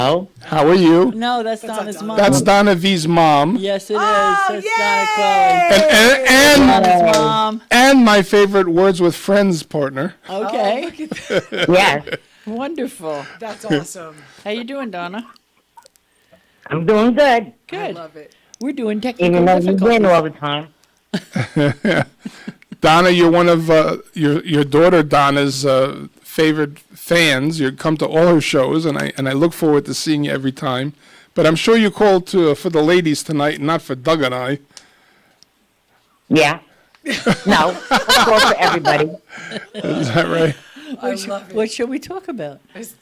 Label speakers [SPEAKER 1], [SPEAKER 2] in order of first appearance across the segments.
[SPEAKER 1] Hello.
[SPEAKER 2] How are you?
[SPEAKER 3] No, that's Donna's mom.
[SPEAKER 2] That's Donna V's mom.
[SPEAKER 3] Yes, it is.
[SPEAKER 4] Oh,
[SPEAKER 3] That's
[SPEAKER 4] yay!
[SPEAKER 3] Donna Chloe. Donna's
[SPEAKER 2] And
[SPEAKER 3] mom.
[SPEAKER 2] and my favorite Words with Friends partner.
[SPEAKER 3] Okay.
[SPEAKER 1] Yes,
[SPEAKER 3] Wonderful.
[SPEAKER 4] That's awesome.
[SPEAKER 3] How you doing, Donna?
[SPEAKER 1] I'm doing good.
[SPEAKER 4] I
[SPEAKER 3] Good.
[SPEAKER 4] love it.
[SPEAKER 3] We're doing technical
[SPEAKER 1] Even though you win all
[SPEAKER 3] difficulties.
[SPEAKER 1] the time.
[SPEAKER 2] Donna, you're one of your daughter Donna's favorite fans. You come to all her shows, and I look forward to seeing you every time. But I'm sure you called for the ladies tonight, not for Doug and I.
[SPEAKER 1] Yeah. No, of course for everybody.
[SPEAKER 2] Is that right?
[SPEAKER 4] I love it.
[SPEAKER 3] What should we talk about?
[SPEAKER 4] Is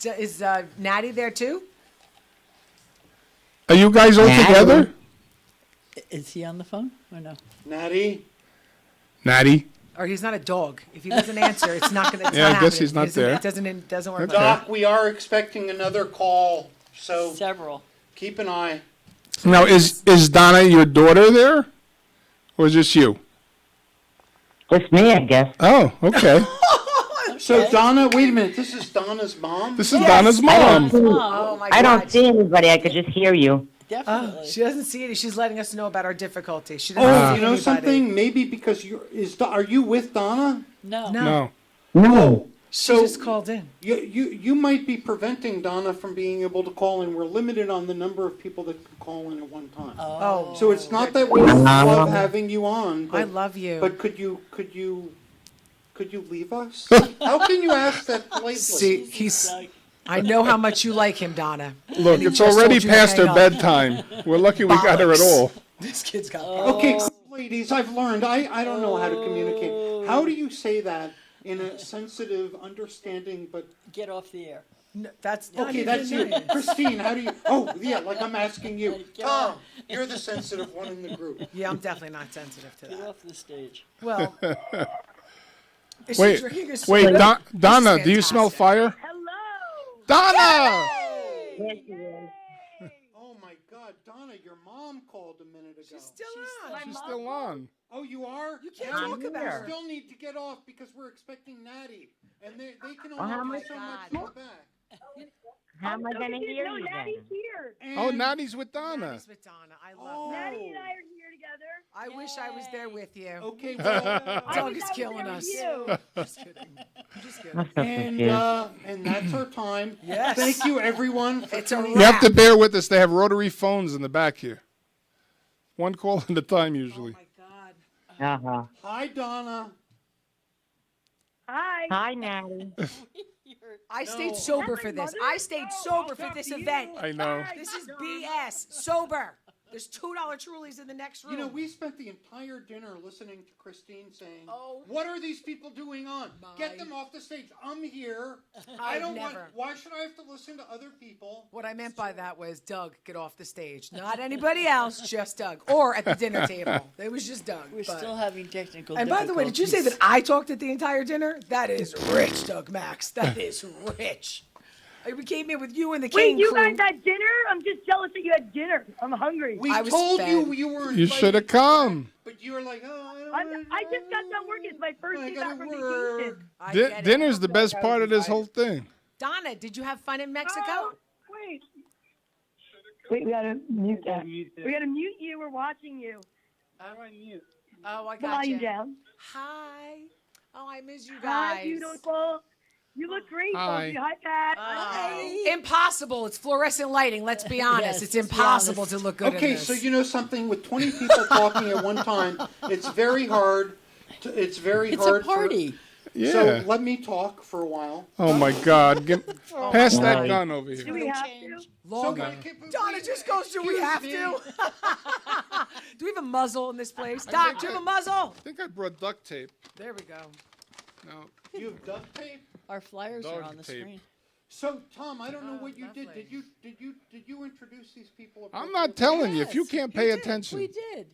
[SPEAKER 4] Natty there too?
[SPEAKER 2] Are you guys all
[SPEAKER 1] Natty.
[SPEAKER 2] together?
[SPEAKER 3] Is he on the phone or no?
[SPEAKER 5] Natty?
[SPEAKER 2] Natty?
[SPEAKER 4] Or he's not a dog. If he doesn't answer, it's not gonna. It's
[SPEAKER 2] Yeah,
[SPEAKER 4] not
[SPEAKER 2] I guess
[SPEAKER 4] happening.
[SPEAKER 2] he's not there.
[SPEAKER 4] It doesn't work.
[SPEAKER 2] Okay.
[SPEAKER 4] Like that.
[SPEAKER 5] Doc, we are expecting another call, so
[SPEAKER 3] Several.
[SPEAKER 5] keep an eye.
[SPEAKER 2] Now, is Donna your daughter there? Or just you?
[SPEAKER 1] Just me, I guess.
[SPEAKER 2] Oh, okay.
[SPEAKER 5] So Donna, wait a minute, this is Donna's mom?
[SPEAKER 2] This is Donna's mom.
[SPEAKER 4] Oh my God.
[SPEAKER 1] I don't see anybody. I could just hear you.
[SPEAKER 3] Definitely.
[SPEAKER 4] Oh, she doesn't see it. She's letting us know about our difficulty. She doesn't
[SPEAKER 5] Oh,
[SPEAKER 4] see
[SPEAKER 5] you know
[SPEAKER 4] anybody.
[SPEAKER 5] something? Maybe because are you with Donna?
[SPEAKER 3] No.
[SPEAKER 2] No.
[SPEAKER 1] No.
[SPEAKER 4] She
[SPEAKER 5] So
[SPEAKER 4] just called in.
[SPEAKER 5] you might be preventing Donna from being able to call in. We're limited on the number of people that can call in at one time.
[SPEAKER 4] Oh,
[SPEAKER 5] So it's not that we love having you on,
[SPEAKER 4] I
[SPEAKER 5] but,
[SPEAKER 4] love you.
[SPEAKER 5] but could you leave us? How can you ask that politely?
[SPEAKER 4] See, he's. I know how much you like him, Donna.
[SPEAKER 2] Look,
[SPEAKER 4] he
[SPEAKER 2] it's
[SPEAKER 4] just
[SPEAKER 2] already
[SPEAKER 4] told you to
[SPEAKER 2] past her
[SPEAKER 4] hang up.
[SPEAKER 2] bedtime. We're lucky we got her at all.
[SPEAKER 4] This kid's got.
[SPEAKER 5] Okay, ladies, I've learned. I don't know how to communicate. How do you say that in a sensitive, understanding, but
[SPEAKER 3] Get off the air.
[SPEAKER 4] No, that's not
[SPEAKER 5] okay,
[SPEAKER 4] even
[SPEAKER 5] that's you,
[SPEAKER 4] nice.
[SPEAKER 5] Christine. How do you? Oh, yeah, like I'm asking you, Tom. You're the sensitive one in the group.
[SPEAKER 4] Yeah, I'm definitely not sensitive to
[SPEAKER 3] Get
[SPEAKER 4] that.
[SPEAKER 3] off the stage.
[SPEAKER 4] Well, is she
[SPEAKER 2] Wait,
[SPEAKER 4] drinking a
[SPEAKER 2] wait,
[SPEAKER 4] soda?
[SPEAKER 2] Donna,
[SPEAKER 4] This is
[SPEAKER 2] do you smell
[SPEAKER 4] fantastic.
[SPEAKER 2] fire?
[SPEAKER 6] Hello!
[SPEAKER 2] Donna!
[SPEAKER 1] Yes, you is.
[SPEAKER 5] Oh my God, Donna, your mom called a minute ago.
[SPEAKER 4] She's still on.
[SPEAKER 2] She's still on.
[SPEAKER 5] Oh, you are?
[SPEAKER 4] You can't
[SPEAKER 5] Now,
[SPEAKER 4] talk about
[SPEAKER 5] you
[SPEAKER 4] her.
[SPEAKER 5] still need to get off because we're expecting Natty, and they can
[SPEAKER 1] how
[SPEAKER 5] only
[SPEAKER 1] much-
[SPEAKER 5] do so much in the back.
[SPEAKER 1] How am I going to hear
[SPEAKER 6] No,
[SPEAKER 1] you
[SPEAKER 6] Natty's
[SPEAKER 1] then?
[SPEAKER 6] here.
[SPEAKER 2] Oh,
[SPEAKER 5] And-
[SPEAKER 2] Natty's with Donna.
[SPEAKER 4] Natty's with Donna. I love
[SPEAKER 5] Oh.
[SPEAKER 4] that.
[SPEAKER 6] Natty and I are here together.
[SPEAKER 4] I wish I was there with you.
[SPEAKER 5] Okay, well,
[SPEAKER 6] I
[SPEAKER 4] Doug
[SPEAKER 6] wish
[SPEAKER 4] is
[SPEAKER 6] I was
[SPEAKER 4] killing
[SPEAKER 6] there with
[SPEAKER 4] us.
[SPEAKER 6] you.
[SPEAKER 4] Just kidding. I'm just kidding.
[SPEAKER 1] I'm so confused.
[SPEAKER 5] and that's our time.
[SPEAKER 4] Yes.
[SPEAKER 5] Thank you, everyone. For
[SPEAKER 4] It's a
[SPEAKER 5] tuning
[SPEAKER 2] You have to
[SPEAKER 4] wrap.
[SPEAKER 2] bear with us. They have rotary phones in the back here. One call at a time, usually.
[SPEAKER 4] Oh my God.
[SPEAKER 1] Uh-huh.
[SPEAKER 5] Hi, Donna.
[SPEAKER 6] Hi.
[SPEAKER 1] Hi, Natty.
[SPEAKER 4] I stayed
[SPEAKER 5] No.
[SPEAKER 4] sober
[SPEAKER 6] Is that
[SPEAKER 4] for
[SPEAKER 6] my
[SPEAKER 4] this.
[SPEAKER 6] mother?
[SPEAKER 4] I stayed
[SPEAKER 6] No,
[SPEAKER 4] sober
[SPEAKER 6] I'll
[SPEAKER 4] for
[SPEAKER 6] talk
[SPEAKER 4] this
[SPEAKER 6] to you.
[SPEAKER 4] event.
[SPEAKER 2] I know.
[SPEAKER 6] Bye.
[SPEAKER 4] This is
[SPEAKER 6] Donna.
[SPEAKER 4] BS. Sober. There's $2 Trulies in the next room.
[SPEAKER 5] You know, we spent the entire dinner listening to Christine saying,
[SPEAKER 4] Oh.
[SPEAKER 5] "What are these people doing on? Get them off the stage. I'm here. I
[SPEAKER 4] I've
[SPEAKER 5] don't want.
[SPEAKER 4] never.
[SPEAKER 5] Why should I have to listen to other people?"
[SPEAKER 4] What I meant by that was Doug, get off the stage. Not anybody else, just Doug. Or at the dinner table. It was just Doug.
[SPEAKER 3] We're
[SPEAKER 4] but-
[SPEAKER 3] still having technical
[SPEAKER 4] And by the way, did you say that
[SPEAKER 3] difficulties.
[SPEAKER 4] I talked at the entire dinner? That is rich, Doug Max. That is rich. We came in with you and the
[SPEAKER 6] Wait,
[SPEAKER 4] King
[SPEAKER 6] you
[SPEAKER 4] crew.
[SPEAKER 6] guys had dinner? I'm just jealous that you had dinner. I'm hungry.
[SPEAKER 5] We
[SPEAKER 4] I was
[SPEAKER 5] told
[SPEAKER 4] fed.
[SPEAKER 5] you were.
[SPEAKER 2] You should have come.
[SPEAKER 5] But you were like, "Oh,
[SPEAKER 6] I just got done working. It's my first
[SPEAKER 5] I
[SPEAKER 6] day
[SPEAKER 5] gotta
[SPEAKER 6] back from
[SPEAKER 5] work."
[SPEAKER 6] vacation.
[SPEAKER 4] I get it.
[SPEAKER 2] Dinner's the best part of this whole thing.
[SPEAKER 4] Donna, did you have fun in Mexico?
[SPEAKER 6] Oh, wait. Wait, we gotta mute that. We gotta mute you. We're watching you.
[SPEAKER 4] Oh, I got
[SPEAKER 6] Volume
[SPEAKER 4] you.
[SPEAKER 6] down.
[SPEAKER 4] Hi. Oh, I miss you guys.
[SPEAKER 6] Hi, beautiful. You look great,
[SPEAKER 2] Hi.
[SPEAKER 6] Sophie. Hi, Pat.
[SPEAKER 4] Oh. Impossible. It's fluorescent lighting. Let's be honest.
[SPEAKER 3] Yes,
[SPEAKER 4] it's
[SPEAKER 3] let's be
[SPEAKER 4] impossible
[SPEAKER 3] honest.
[SPEAKER 4] to look good in
[SPEAKER 5] Okay,
[SPEAKER 4] this.
[SPEAKER 5] so you know something. With 20 people talking at one time, it's very hard. It's very
[SPEAKER 3] It's
[SPEAKER 5] hard.
[SPEAKER 3] a party.
[SPEAKER 2] Yeah.
[SPEAKER 5] So let me talk for a while.
[SPEAKER 2] Oh, my God. Pass that
[SPEAKER 1] Right.
[SPEAKER 2] gun over
[SPEAKER 6] Do
[SPEAKER 2] here.
[SPEAKER 6] we have to?
[SPEAKER 4] Longer. Donna just goes, do we have to? Do we have a muzzle in this place? Doc, do you have a muzzle?
[SPEAKER 2] I think I brought duct tape.
[SPEAKER 4] There we go.
[SPEAKER 2] No.
[SPEAKER 5] You have duct tape.
[SPEAKER 3] Our flyers are
[SPEAKER 2] Dog
[SPEAKER 3] on the
[SPEAKER 2] tape.
[SPEAKER 3] screen.
[SPEAKER 5] So Tom, I don't know
[SPEAKER 4] Oh,
[SPEAKER 5] what you did.
[SPEAKER 4] lovely.
[SPEAKER 5] Did you introduce these people?
[SPEAKER 2] I'm not
[SPEAKER 5] appropriately?
[SPEAKER 2] telling you. If you
[SPEAKER 3] Yes,
[SPEAKER 2] can't
[SPEAKER 4] you
[SPEAKER 2] pay
[SPEAKER 4] did.
[SPEAKER 2] attention.
[SPEAKER 3] We did.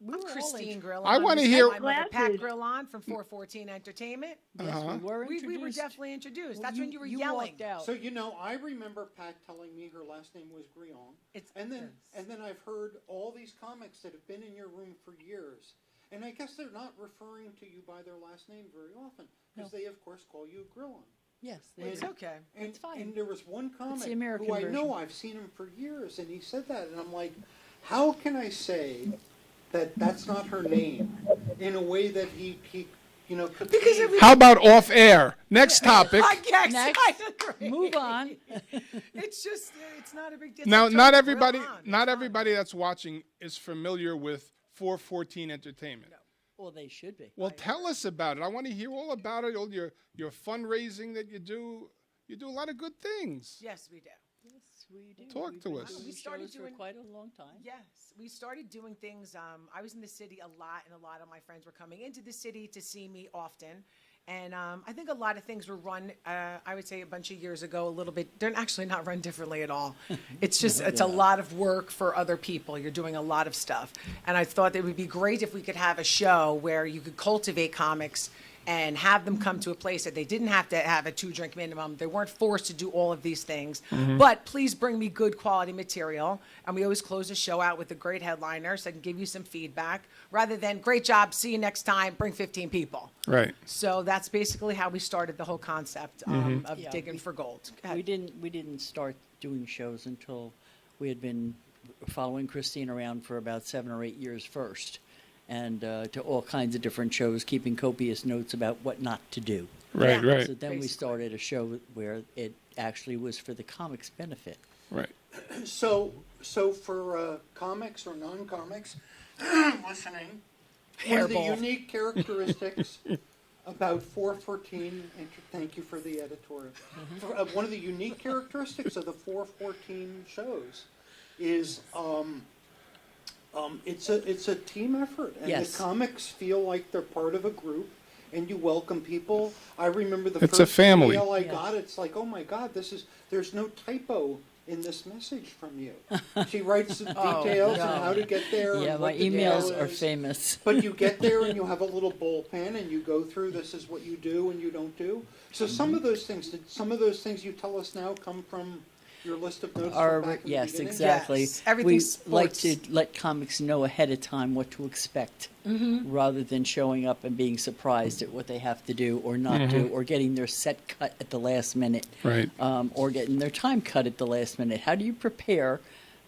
[SPEAKER 3] We
[SPEAKER 4] I'm
[SPEAKER 3] were all
[SPEAKER 4] Christine Grillon.
[SPEAKER 2] I wanna
[SPEAKER 4] This is
[SPEAKER 2] hear-
[SPEAKER 4] my mother, Pat
[SPEAKER 6] Glasses.
[SPEAKER 4] Grillon from 414 Entertainment.
[SPEAKER 3] Yes,
[SPEAKER 2] Uh-huh.
[SPEAKER 3] we were
[SPEAKER 4] We
[SPEAKER 3] introduced.
[SPEAKER 4] were definitely introduced.
[SPEAKER 3] Well,
[SPEAKER 4] That's when you were yelling.
[SPEAKER 3] walked out.
[SPEAKER 5] So you know, I remember Pat telling me her last name was Grillon,
[SPEAKER 4] It's
[SPEAKER 5] and then I've heard all these comics that have been in your room for years, and I guess they're not referring to you by their last name very often because they of course call you Grillon.
[SPEAKER 3] Yes,
[SPEAKER 4] It's okay.
[SPEAKER 5] And,
[SPEAKER 3] It's fine.
[SPEAKER 5] and there was one comic
[SPEAKER 3] the American
[SPEAKER 5] who I know,
[SPEAKER 3] version.
[SPEAKER 5] I've seen him for years, and he said that, and I'm like, how can I say that that's not her name in a way that he could
[SPEAKER 4] Because
[SPEAKER 5] be-
[SPEAKER 4] every
[SPEAKER 2] How about off air? Next topic.
[SPEAKER 4] I guess
[SPEAKER 3] Next.
[SPEAKER 4] I agree.
[SPEAKER 3] Move on.
[SPEAKER 4] It's just it's not a big deal.
[SPEAKER 2] Now,
[SPEAKER 4] It's
[SPEAKER 2] not
[SPEAKER 4] turning
[SPEAKER 2] everybody,
[SPEAKER 4] real on. It's
[SPEAKER 2] not
[SPEAKER 4] fun.
[SPEAKER 2] everybody that's watching is familiar with 414 Entertainment.
[SPEAKER 3] Well, they should be.
[SPEAKER 2] Well, tell us about it. I want to hear all about it. All your fundraising that you do. You do a lot of good things.
[SPEAKER 4] Yes, we do.
[SPEAKER 3] Yes, we do.
[SPEAKER 2] Talk
[SPEAKER 3] We've
[SPEAKER 2] to
[SPEAKER 3] been
[SPEAKER 2] us.
[SPEAKER 3] doing
[SPEAKER 4] We started
[SPEAKER 3] shows
[SPEAKER 4] doing-
[SPEAKER 3] for quite a long time.
[SPEAKER 4] Yes, we started doing things. I was in the city a lot, and a lot of my friends were coming into the city to see me often. And I think a lot of things were run, I would say a bunch of years ago, a little bit. They're actually not run differently at all. It's just, it's a lot of work for other people. You're doing a lot of stuff. And I thought it would be great if we could have a show where you could cultivate comics and have them come to a place that they didn't have to have a 2-drink minimum. They weren't forced to do all of these things. But please bring me good quality material. And we always close the show out with a great headliner so I can give you some feedback rather than great job, see you next time, bring 15 people.
[SPEAKER 2] Right.
[SPEAKER 4] So that's basically how we started the whole concept of
[SPEAKER 3] Yeah,
[SPEAKER 4] digging for gold. Go
[SPEAKER 3] We
[SPEAKER 4] ahead.
[SPEAKER 3] didn't start doing shows until we had been following Christine around for about 7 or 8 years first, and to all kinds of different shows, keeping copious notes about what not to do.
[SPEAKER 2] Right.
[SPEAKER 4] Yeah.
[SPEAKER 2] Right.
[SPEAKER 3] So then we
[SPEAKER 4] Basically.
[SPEAKER 3] started a show where it actually was for the comics' benefit.
[SPEAKER 2] Right.
[SPEAKER 5] So for comics or non-comics listening, one of the
[SPEAKER 4] Hairball.
[SPEAKER 5] unique characteristics about 414, and thank you for the editorial. One of the unique characteristics of the 414 shows is it's a team effort, and
[SPEAKER 3] Yes.
[SPEAKER 5] the comics feel like they're part of a group. And you welcome people. I remember the
[SPEAKER 2] It's a
[SPEAKER 5] first
[SPEAKER 2] family.
[SPEAKER 5] email I
[SPEAKER 3] Yes.
[SPEAKER 5] got. It's like, oh my God, there's no typo in this message from you. She writes the details and how to get there.
[SPEAKER 3] Yeah,
[SPEAKER 5] and
[SPEAKER 3] my
[SPEAKER 5] what the
[SPEAKER 3] emails
[SPEAKER 5] deal
[SPEAKER 3] are
[SPEAKER 5] is.
[SPEAKER 3] famous.
[SPEAKER 5] But you get there and you have a little bullpen and you go through, this is what you do and you don't do. So some of those things, did some of those things you tell us now come from your list of notes from back in the
[SPEAKER 3] Yes,
[SPEAKER 5] beginning?
[SPEAKER 3] exactly.
[SPEAKER 4] Yes, everything's
[SPEAKER 3] We like
[SPEAKER 4] sports.
[SPEAKER 3] to let comics know ahead of time what to expect, rather than showing up and being surprised at what they have to do or not do, or getting their set cut at the last minute,
[SPEAKER 2] Right.
[SPEAKER 3] or getting their time cut at the last minute. How do you prepare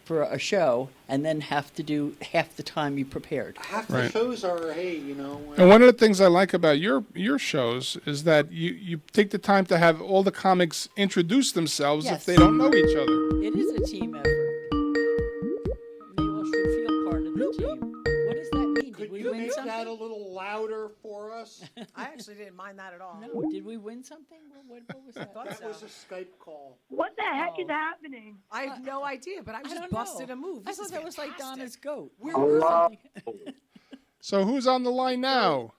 [SPEAKER 3] for a show and then have to do half the time you prepared?
[SPEAKER 5] Half the
[SPEAKER 2] Right.
[SPEAKER 5] shows are, hey,
[SPEAKER 2] And one of the things I like about your shows is that you take the time to have all the comics introduce themselves
[SPEAKER 3] Yes.
[SPEAKER 2] if they don't know each other.
[SPEAKER 3] It is a team effort. They all should feel part of the team. What does that mean?
[SPEAKER 5] could
[SPEAKER 3] Did we
[SPEAKER 5] you
[SPEAKER 3] win
[SPEAKER 5] make
[SPEAKER 3] something?
[SPEAKER 5] that a little louder for us?
[SPEAKER 4] I actually didn't mind that at all.
[SPEAKER 3] No, did we win something? What was that?
[SPEAKER 4] thought
[SPEAKER 5] That
[SPEAKER 4] so.
[SPEAKER 5] was a Skype call.
[SPEAKER 6] What the heck is
[SPEAKER 3] Oh.
[SPEAKER 6] happening?
[SPEAKER 4] I have no idea, but I
[SPEAKER 3] I
[SPEAKER 4] just
[SPEAKER 3] don't
[SPEAKER 4] busted
[SPEAKER 3] know.
[SPEAKER 4] a move.
[SPEAKER 3] I
[SPEAKER 4] This
[SPEAKER 3] thought
[SPEAKER 4] is
[SPEAKER 3] that was like
[SPEAKER 4] fantastic.
[SPEAKER 3] Donna's goat.
[SPEAKER 7] Hello.
[SPEAKER 2] So who's on the line now?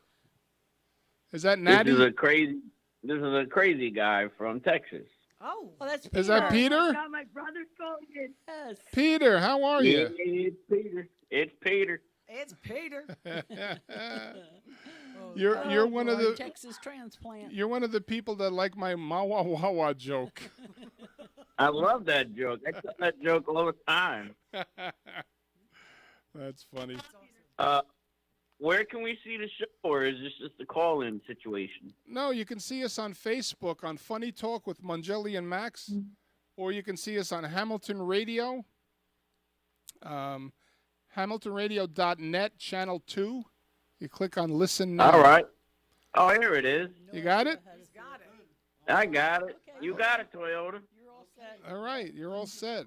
[SPEAKER 2] Is that
[SPEAKER 7] This
[SPEAKER 2] Natty?
[SPEAKER 7] is a crazy guy from Texas.
[SPEAKER 4] Oh,
[SPEAKER 3] Well, that's
[SPEAKER 2] Is that
[SPEAKER 6] I
[SPEAKER 2] Peter?
[SPEAKER 6] got my brother's calling in.
[SPEAKER 3] Yes.
[SPEAKER 2] Peter, how are you?
[SPEAKER 7] It's Peter. It's Peter.
[SPEAKER 4] it's Peter.
[SPEAKER 2] You're one of
[SPEAKER 3] boy,
[SPEAKER 2] the
[SPEAKER 3] Texas transplant.
[SPEAKER 2] you're one of the people that like my Mawa Wawa joke.
[SPEAKER 7] I love that joke. I tell that joke all the time.
[SPEAKER 2] That's funny.
[SPEAKER 7] Where can we see the show, or is this just a call-in situation?
[SPEAKER 2] No, you can see us on Facebook on Funny Talk with Mangeli and Max, or you can see us on Hamilton Radio, HamiltonRadio.net, Channel 2. You click on Listen Now.
[SPEAKER 7] All right. Oh, here it is.
[SPEAKER 2] You got it?
[SPEAKER 4] He's got it.
[SPEAKER 7] I got it.
[SPEAKER 3] Okay.
[SPEAKER 7] You got it, Toyota.
[SPEAKER 3] You're all set.
[SPEAKER 2] All right, you're all set.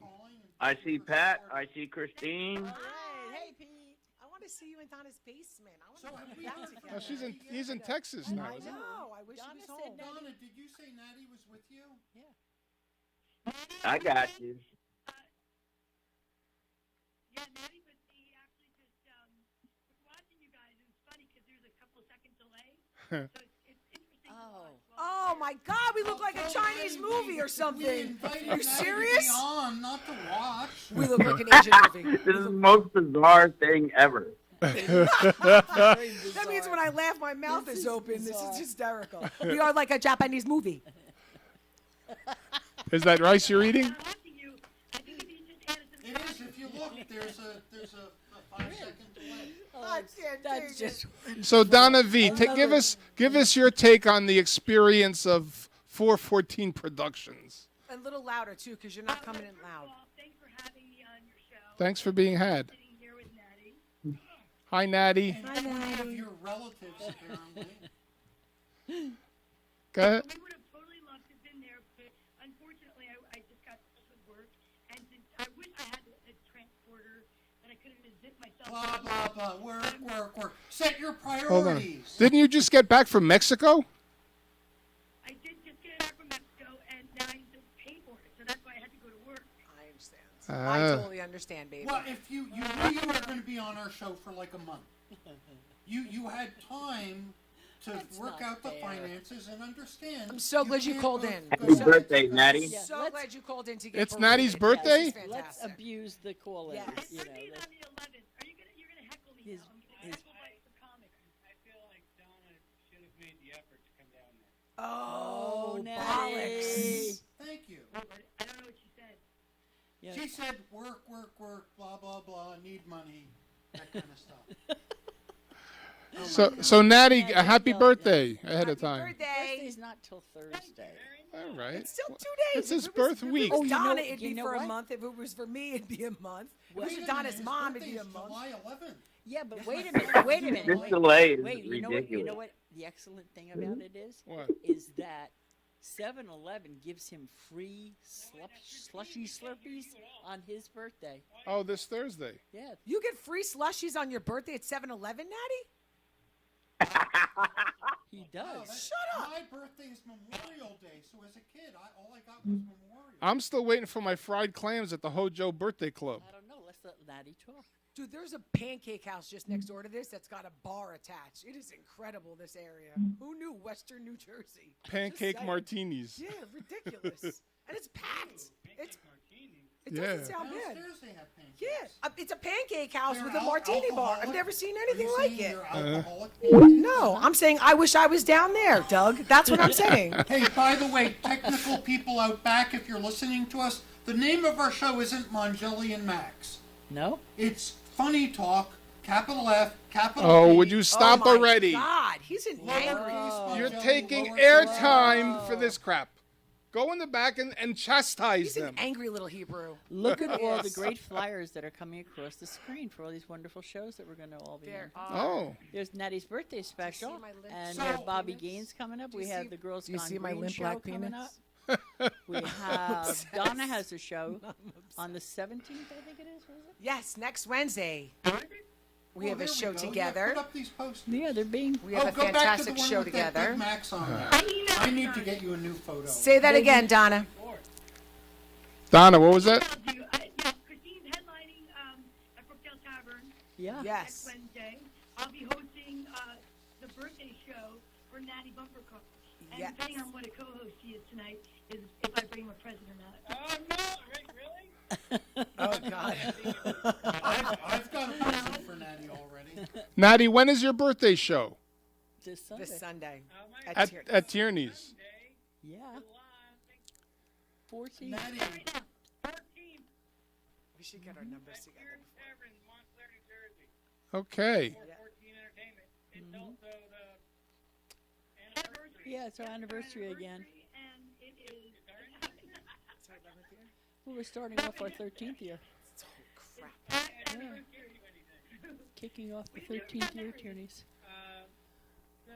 [SPEAKER 7] I see Pat. I see Christine.
[SPEAKER 4] Hey, Pete. I want to see you in Donna's basement. I want to put that together.
[SPEAKER 2] Oh, he's in Texas now,
[SPEAKER 4] I
[SPEAKER 2] isn't he?
[SPEAKER 4] know. I wish
[SPEAKER 3] Donna
[SPEAKER 4] he was
[SPEAKER 3] said
[SPEAKER 4] home.
[SPEAKER 3] no.
[SPEAKER 5] Donna, did you say Natty was with you?
[SPEAKER 7] I got you.
[SPEAKER 8] Yeah, Natty was he actually just was watching you guys. It was funny because there's a couple of second delay, so it's interesting to watch.
[SPEAKER 4] Oh my God, we look like a Chinese movie or something. Are you serious?
[SPEAKER 5] On, not to watch.
[SPEAKER 4] We look like an Asian movie.
[SPEAKER 7] This is the most bizarre thing ever.
[SPEAKER 4] That means when I laugh, my mouth is open. This is hysterical. We are like a Japanese movie.
[SPEAKER 2] Is that rice you're eating?
[SPEAKER 8] I'm watching you. I think if you just added some.
[SPEAKER 5] It is. If you look, there's a 5-second delay.
[SPEAKER 4] I can't
[SPEAKER 3] That's
[SPEAKER 4] take
[SPEAKER 3] just
[SPEAKER 2] So Donna V, give us your take on the experience of 414 Productions.
[SPEAKER 4] A little louder too, because you're not coming in loud.
[SPEAKER 8] Well, thanks for having me on your show.
[SPEAKER 2] Thanks for being had.
[SPEAKER 8] Sitting here with Natty.
[SPEAKER 2] Hi, Natty.
[SPEAKER 5] And 20 of your relatives, apparently.
[SPEAKER 2] Go ahead.
[SPEAKER 8] We would have totally loved to have been there, but unfortunately, I just got stuck with work, and I wish I had a transporter that I could have zipped myself.
[SPEAKER 5] Blah, blah, blah. Work. Set your
[SPEAKER 2] Hold on.
[SPEAKER 5] priorities.
[SPEAKER 2] Didn't you just get back from Mexico?
[SPEAKER 8] I did just get back from Mexico, and now I need to pay for it, so that's why I had to go to work.
[SPEAKER 4] I understand. I
[SPEAKER 2] Ah.
[SPEAKER 4] totally understand, baby.
[SPEAKER 5] Well, if you knew you were going to be on our show for like a month, you had time to work
[SPEAKER 3] not
[SPEAKER 5] out the
[SPEAKER 3] fair.
[SPEAKER 5] finances and understand.
[SPEAKER 4] I'm so glad you
[SPEAKER 5] can't
[SPEAKER 4] called
[SPEAKER 5] go-
[SPEAKER 4] in.
[SPEAKER 5] go
[SPEAKER 7] Happy
[SPEAKER 5] to-
[SPEAKER 7] birthday, Natty.
[SPEAKER 3] Yeah,
[SPEAKER 4] So
[SPEAKER 3] let's-
[SPEAKER 4] glad you called in to get.
[SPEAKER 2] It's
[SPEAKER 4] Puerto
[SPEAKER 2] Natty's
[SPEAKER 4] Rican.
[SPEAKER 2] birthday?
[SPEAKER 4] This is
[SPEAKER 3] Let's
[SPEAKER 4] fantastic.
[SPEAKER 3] abuse the call-in.
[SPEAKER 4] Yes.
[SPEAKER 3] You know,
[SPEAKER 8] Birthday's
[SPEAKER 3] let's-
[SPEAKER 8] on the 11th. Are you gonna heckle me
[SPEAKER 3] His-
[SPEAKER 8] now? I'm gonna
[SPEAKER 3] his-
[SPEAKER 8] heckle by the comics.
[SPEAKER 9] I feel like Donna should have made the effort to come down there.
[SPEAKER 4] Oh,
[SPEAKER 3] Natty.
[SPEAKER 4] bollocks.
[SPEAKER 5] Thank you.
[SPEAKER 8] I don't know what she said.
[SPEAKER 3] Yeah.
[SPEAKER 5] She said work, blah, blah, blah, need money, that kind of stuff.
[SPEAKER 2] So Natty,
[SPEAKER 3] Natty,
[SPEAKER 2] a happy
[SPEAKER 3] tell-
[SPEAKER 2] birthday ahead of
[SPEAKER 4] Happy
[SPEAKER 2] time.
[SPEAKER 4] birthday.
[SPEAKER 3] Birthday's not till Thursday.
[SPEAKER 2] All right.
[SPEAKER 4] It's still 2 days.
[SPEAKER 2] It's his
[SPEAKER 4] If it was-
[SPEAKER 2] birth
[SPEAKER 4] if
[SPEAKER 2] week.
[SPEAKER 4] It was
[SPEAKER 3] Oh, you know-
[SPEAKER 4] Donna, it'd
[SPEAKER 3] you
[SPEAKER 4] be
[SPEAKER 3] know
[SPEAKER 4] for a
[SPEAKER 3] what?
[SPEAKER 4] month. If it was for me, it'd be a month. If it
[SPEAKER 3] Wait
[SPEAKER 4] was
[SPEAKER 5] Wait
[SPEAKER 4] for
[SPEAKER 5] a
[SPEAKER 4] Donna's
[SPEAKER 5] minute,
[SPEAKER 4] mom,
[SPEAKER 5] his
[SPEAKER 4] it'd be a
[SPEAKER 5] birthday's
[SPEAKER 4] month.
[SPEAKER 5] July 11th.
[SPEAKER 3] Yeah, but
[SPEAKER 5] Yes,
[SPEAKER 3] wait
[SPEAKER 5] my
[SPEAKER 3] a minute.
[SPEAKER 5] God.
[SPEAKER 3] Wait a minute.
[SPEAKER 7] This
[SPEAKER 3] wait.
[SPEAKER 7] delay is
[SPEAKER 3] Wait,
[SPEAKER 7] ridiculous.
[SPEAKER 3] you know what? The excellent thing about it is,
[SPEAKER 2] What?
[SPEAKER 3] is that 7-Eleven gives him free slushy slurpees on his birthday.
[SPEAKER 2] Oh, this Thursday.
[SPEAKER 3] Yeah,
[SPEAKER 4] You get free slushies on your birthday at 7-Eleven, Natty?
[SPEAKER 3] he
[SPEAKER 5] No,
[SPEAKER 3] does.
[SPEAKER 5] that's-
[SPEAKER 4] Shut up.
[SPEAKER 5] My birthday is Memorial Day, so as a kid, all I got was Memorial.
[SPEAKER 2] I'm still waiting for my fried clams at the Hojo Birthday Club.
[SPEAKER 3] I don't know. Let's let Natty talk.
[SPEAKER 4] Dude, there's a pancake house just next door to this that's got a bar attached. It is incredible, this area. Who knew Western New Jersey? Just
[SPEAKER 2] Pancake
[SPEAKER 4] saying.
[SPEAKER 2] martinis.
[SPEAKER 4] Yeah, ridiculous. And it's packed. It
[SPEAKER 2] Yeah.
[SPEAKER 4] doesn't sound bad.
[SPEAKER 5] Downstairs they have pancakes.
[SPEAKER 4] Yeah, it's a pancake house
[SPEAKER 5] They're
[SPEAKER 4] with a martini bar. I've
[SPEAKER 5] alcoholic?
[SPEAKER 4] never seen
[SPEAKER 5] Are
[SPEAKER 4] anything
[SPEAKER 5] you
[SPEAKER 4] like
[SPEAKER 5] saying
[SPEAKER 4] it.
[SPEAKER 5] they're alcoholic pancakes?
[SPEAKER 4] No, I'm saying I wish I was down there, Doug. That's what I'm saying.
[SPEAKER 5] Hey, by the way, technical people out back, if you're listening to us, the name of our show isn't Mongeli and Max.
[SPEAKER 3] No?
[SPEAKER 5] It's Funny Talk, capital F, capital
[SPEAKER 2] Oh,
[SPEAKER 5] P.
[SPEAKER 2] would you stop
[SPEAKER 4] Oh my
[SPEAKER 2] already?
[SPEAKER 4] God, he's an angry.
[SPEAKER 5] lowercase
[SPEAKER 2] You're
[SPEAKER 5] Mongeli,
[SPEAKER 2] taking
[SPEAKER 5] lowercase
[SPEAKER 2] airtime for this crap. Go in the back and chastise
[SPEAKER 4] He's an
[SPEAKER 2] them.
[SPEAKER 4] angry little Hebrew.
[SPEAKER 3] Look at all the great flyers that are coming across the screen for all these wonderful shows that we're going to all be
[SPEAKER 4] There
[SPEAKER 3] in.
[SPEAKER 4] are.
[SPEAKER 2] Oh,
[SPEAKER 3] There's Natty's birthday special,
[SPEAKER 4] my limp
[SPEAKER 3] and
[SPEAKER 5] So-
[SPEAKER 3] Bobby Gaines coming up.
[SPEAKER 4] Do
[SPEAKER 3] We
[SPEAKER 4] you
[SPEAKER 3] have
[SPEAKER 4] see-
[SPEAKER 3] the Girls
[SPEAKER 4] do you
[SPEAKER 3] Gone
[SPEAKER 4] see my
[SPEAKER 3] Green
[SPEAKER 4] limp
[SPEAKER 3] show
[SPEAKER 4] black
[SPEAKER 3] coming up.
[SPEAKER 4] penis?
[SPEAKER 3] We have
[SPEAKER 4] obsessed.
[SPEAKER 3] Donna has a show on the 17th, I think it is. Was it?
[SPEAKER 4] Yes, next Wednesday. We
[SPEAKER 5] Oh,
[SPEAKER 4] have a
[SPEAKER 5] there we
[SPEAKER 4] show
[SPEAKER 5] go.
[SPEAKER 4] together.
[SPEAKER 5] Yeah, put up these posters.
[SPEAKER 3] Yeah, they're being.
[SPEAKER 4] We have a
[SPEAKER 5] go back to the
[SPEAKER 4] fantastic
[SPEAKER 5] one
[SPEAKER 4] show
[SPEAKER 5] with that
[SPEAKER 4] together.
[SPEAKER 5] Big Max on there. I need to get you a new photo.
[SPEAKER 4] Say that again, Donna.
[SPEAKER 2] Donna, what was that?
[SPEAKER 8] Yeah, Christine's headlining at Brookdale Tavern
[SPEAKER 3] Yeah.
[SPEAKER 4] Yes.
[SPEAKER 8] next Wednesday. I'll be hosting the birthday show for Natty Bumper Car. And
[SPEAKER 4] Yes.
[SPEAKER 8] depending on what a co-host she is tonight, is if I bring my present or not.
[SPEAKER 9] Oh, no, really?
[SPEAKER 4] Oh God.
[SPEAKER 5] I've got a present for Natty already.
[SPEAKER 2] Natty, when is your birthday show?
[SPEAKER 3] This Sunday.
[SPEAKER 4] This Sunday.
[SPEAKER 9] my
[SPEAKER 4] At
[SPEAKER 2] At,
[SPEAKER 4] Tierney's.
[SPEAKER 2] at Tierney's.
[SPEAKER 3] Yeah. 14.
[SPEAKER 5] Natty,
[SPEAKER 8] 14th,
[SPEAKER 4] We should get our numbers together.
[SPEAKER 9] Kieran Tavern, Montclair, New Jersey.
[SPEAKER 2] Okay.
[SPEAKER 9] 414 Entertainment. It's also the anniversary.
[SPEAKER 3] Yeah, it's our anniversary again.
[SPEAKER 8] and it is.
[SPEAKER 3] Well, we're starting off our 13th year.
[SPEAKER 4] Crap.
[SPEAKER 3] Kicking off the 13th year, Tierney's.
[SPEAKER 9] So,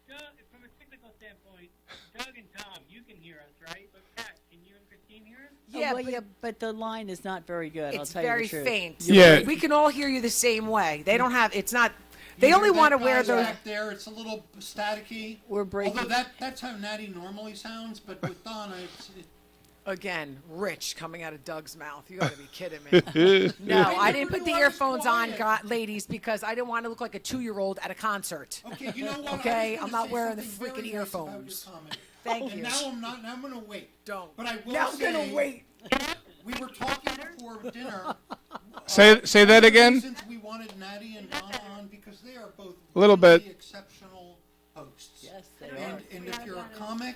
[SPEAKER 9] Doug, from a technical standpoint, Doug and Tom, you can hear us, right? But Pat, can you and Christine hear us?
[SPEAKER 4] Yeah,
[SPEAKER 3] well,
[SPEAKER 4] but
[SPEAKER 3] yeah, but the line is not very good. I'll
[SPEAKER 4] it's
[SPEAKER 3] tell you
[SPEAKER 4] very
[SPEAKER 3] the truth.
[SPEAKER 4] faint.
[SPEAKER 2] Yeah.
[SPEAKER 4] We can all hear you the same way. They don't have. It's not. They
[SPEAKER 5] you
[SPEAKER 4] only
[SPEAKER 5] hear
[SPEAKER 4] want to
[SPEAKER 5] that
[SPEAKER 4] wear
[SPEAKER 5] guy
[SPEAKER 4] those.
[SPEAKER 5] back there. It's a little staticky.
[SPEAKER 3] We're breaking.
[SPEAKER 5] Although that's how Natty normally sounds, but with Donna,
[SPEAKER 4] Again, rich coming out of Doug's mouth. You got to be kidding me. No, I didn't put the earphones on, ladies, because I didn't want to look like a 2-year-old at a concert.
[SPEAKER 5] Okay, you know what?
[SPEAKER 4] Okay,
[SPEAKER 5] I was
[SPEAKER 4] I'm
[SPEAKER 5] gonna
[SPEAKER 4] not
[SPEAKER 5] say
[SPEAKER 4] wearing the
[SPEAKER 5] something very
[SPEAKER 4] freaking
[SPEAKER 5] nice about your
[SPEAKER 4] earphones.
[SPEAKER 5] comedy.
[SPEAKER 4] Thank
[SPEAKER 5] And
[SPEAKER 4] you.
[SPEAKER 5] now I'm not. Now I'm gonna wait.
[SPEAKER 4] Don't.
[SPEAKER 5] But I will
[SPEAKER 4] Now I'm gonna
[SPEAKER 5] say-
[SPEAKER 4] wait.
[SPEAKER 5] We were talking before dinner.
[SPEAKER 2] Say that again.
[SPEAKER 5] Since we wanted Natty and Donna on because they are both
[SPEAKER 2] A little
[SPEAKER 5] really
[SPEAKER 2] bit.
[SPEAKER 5] exceptional hosts.
[SPEAKER 3] Yes, they
[SPEAKER 5] And,
[SPEAKER 3] are.
[SPEAKER 5] and if you're a comic,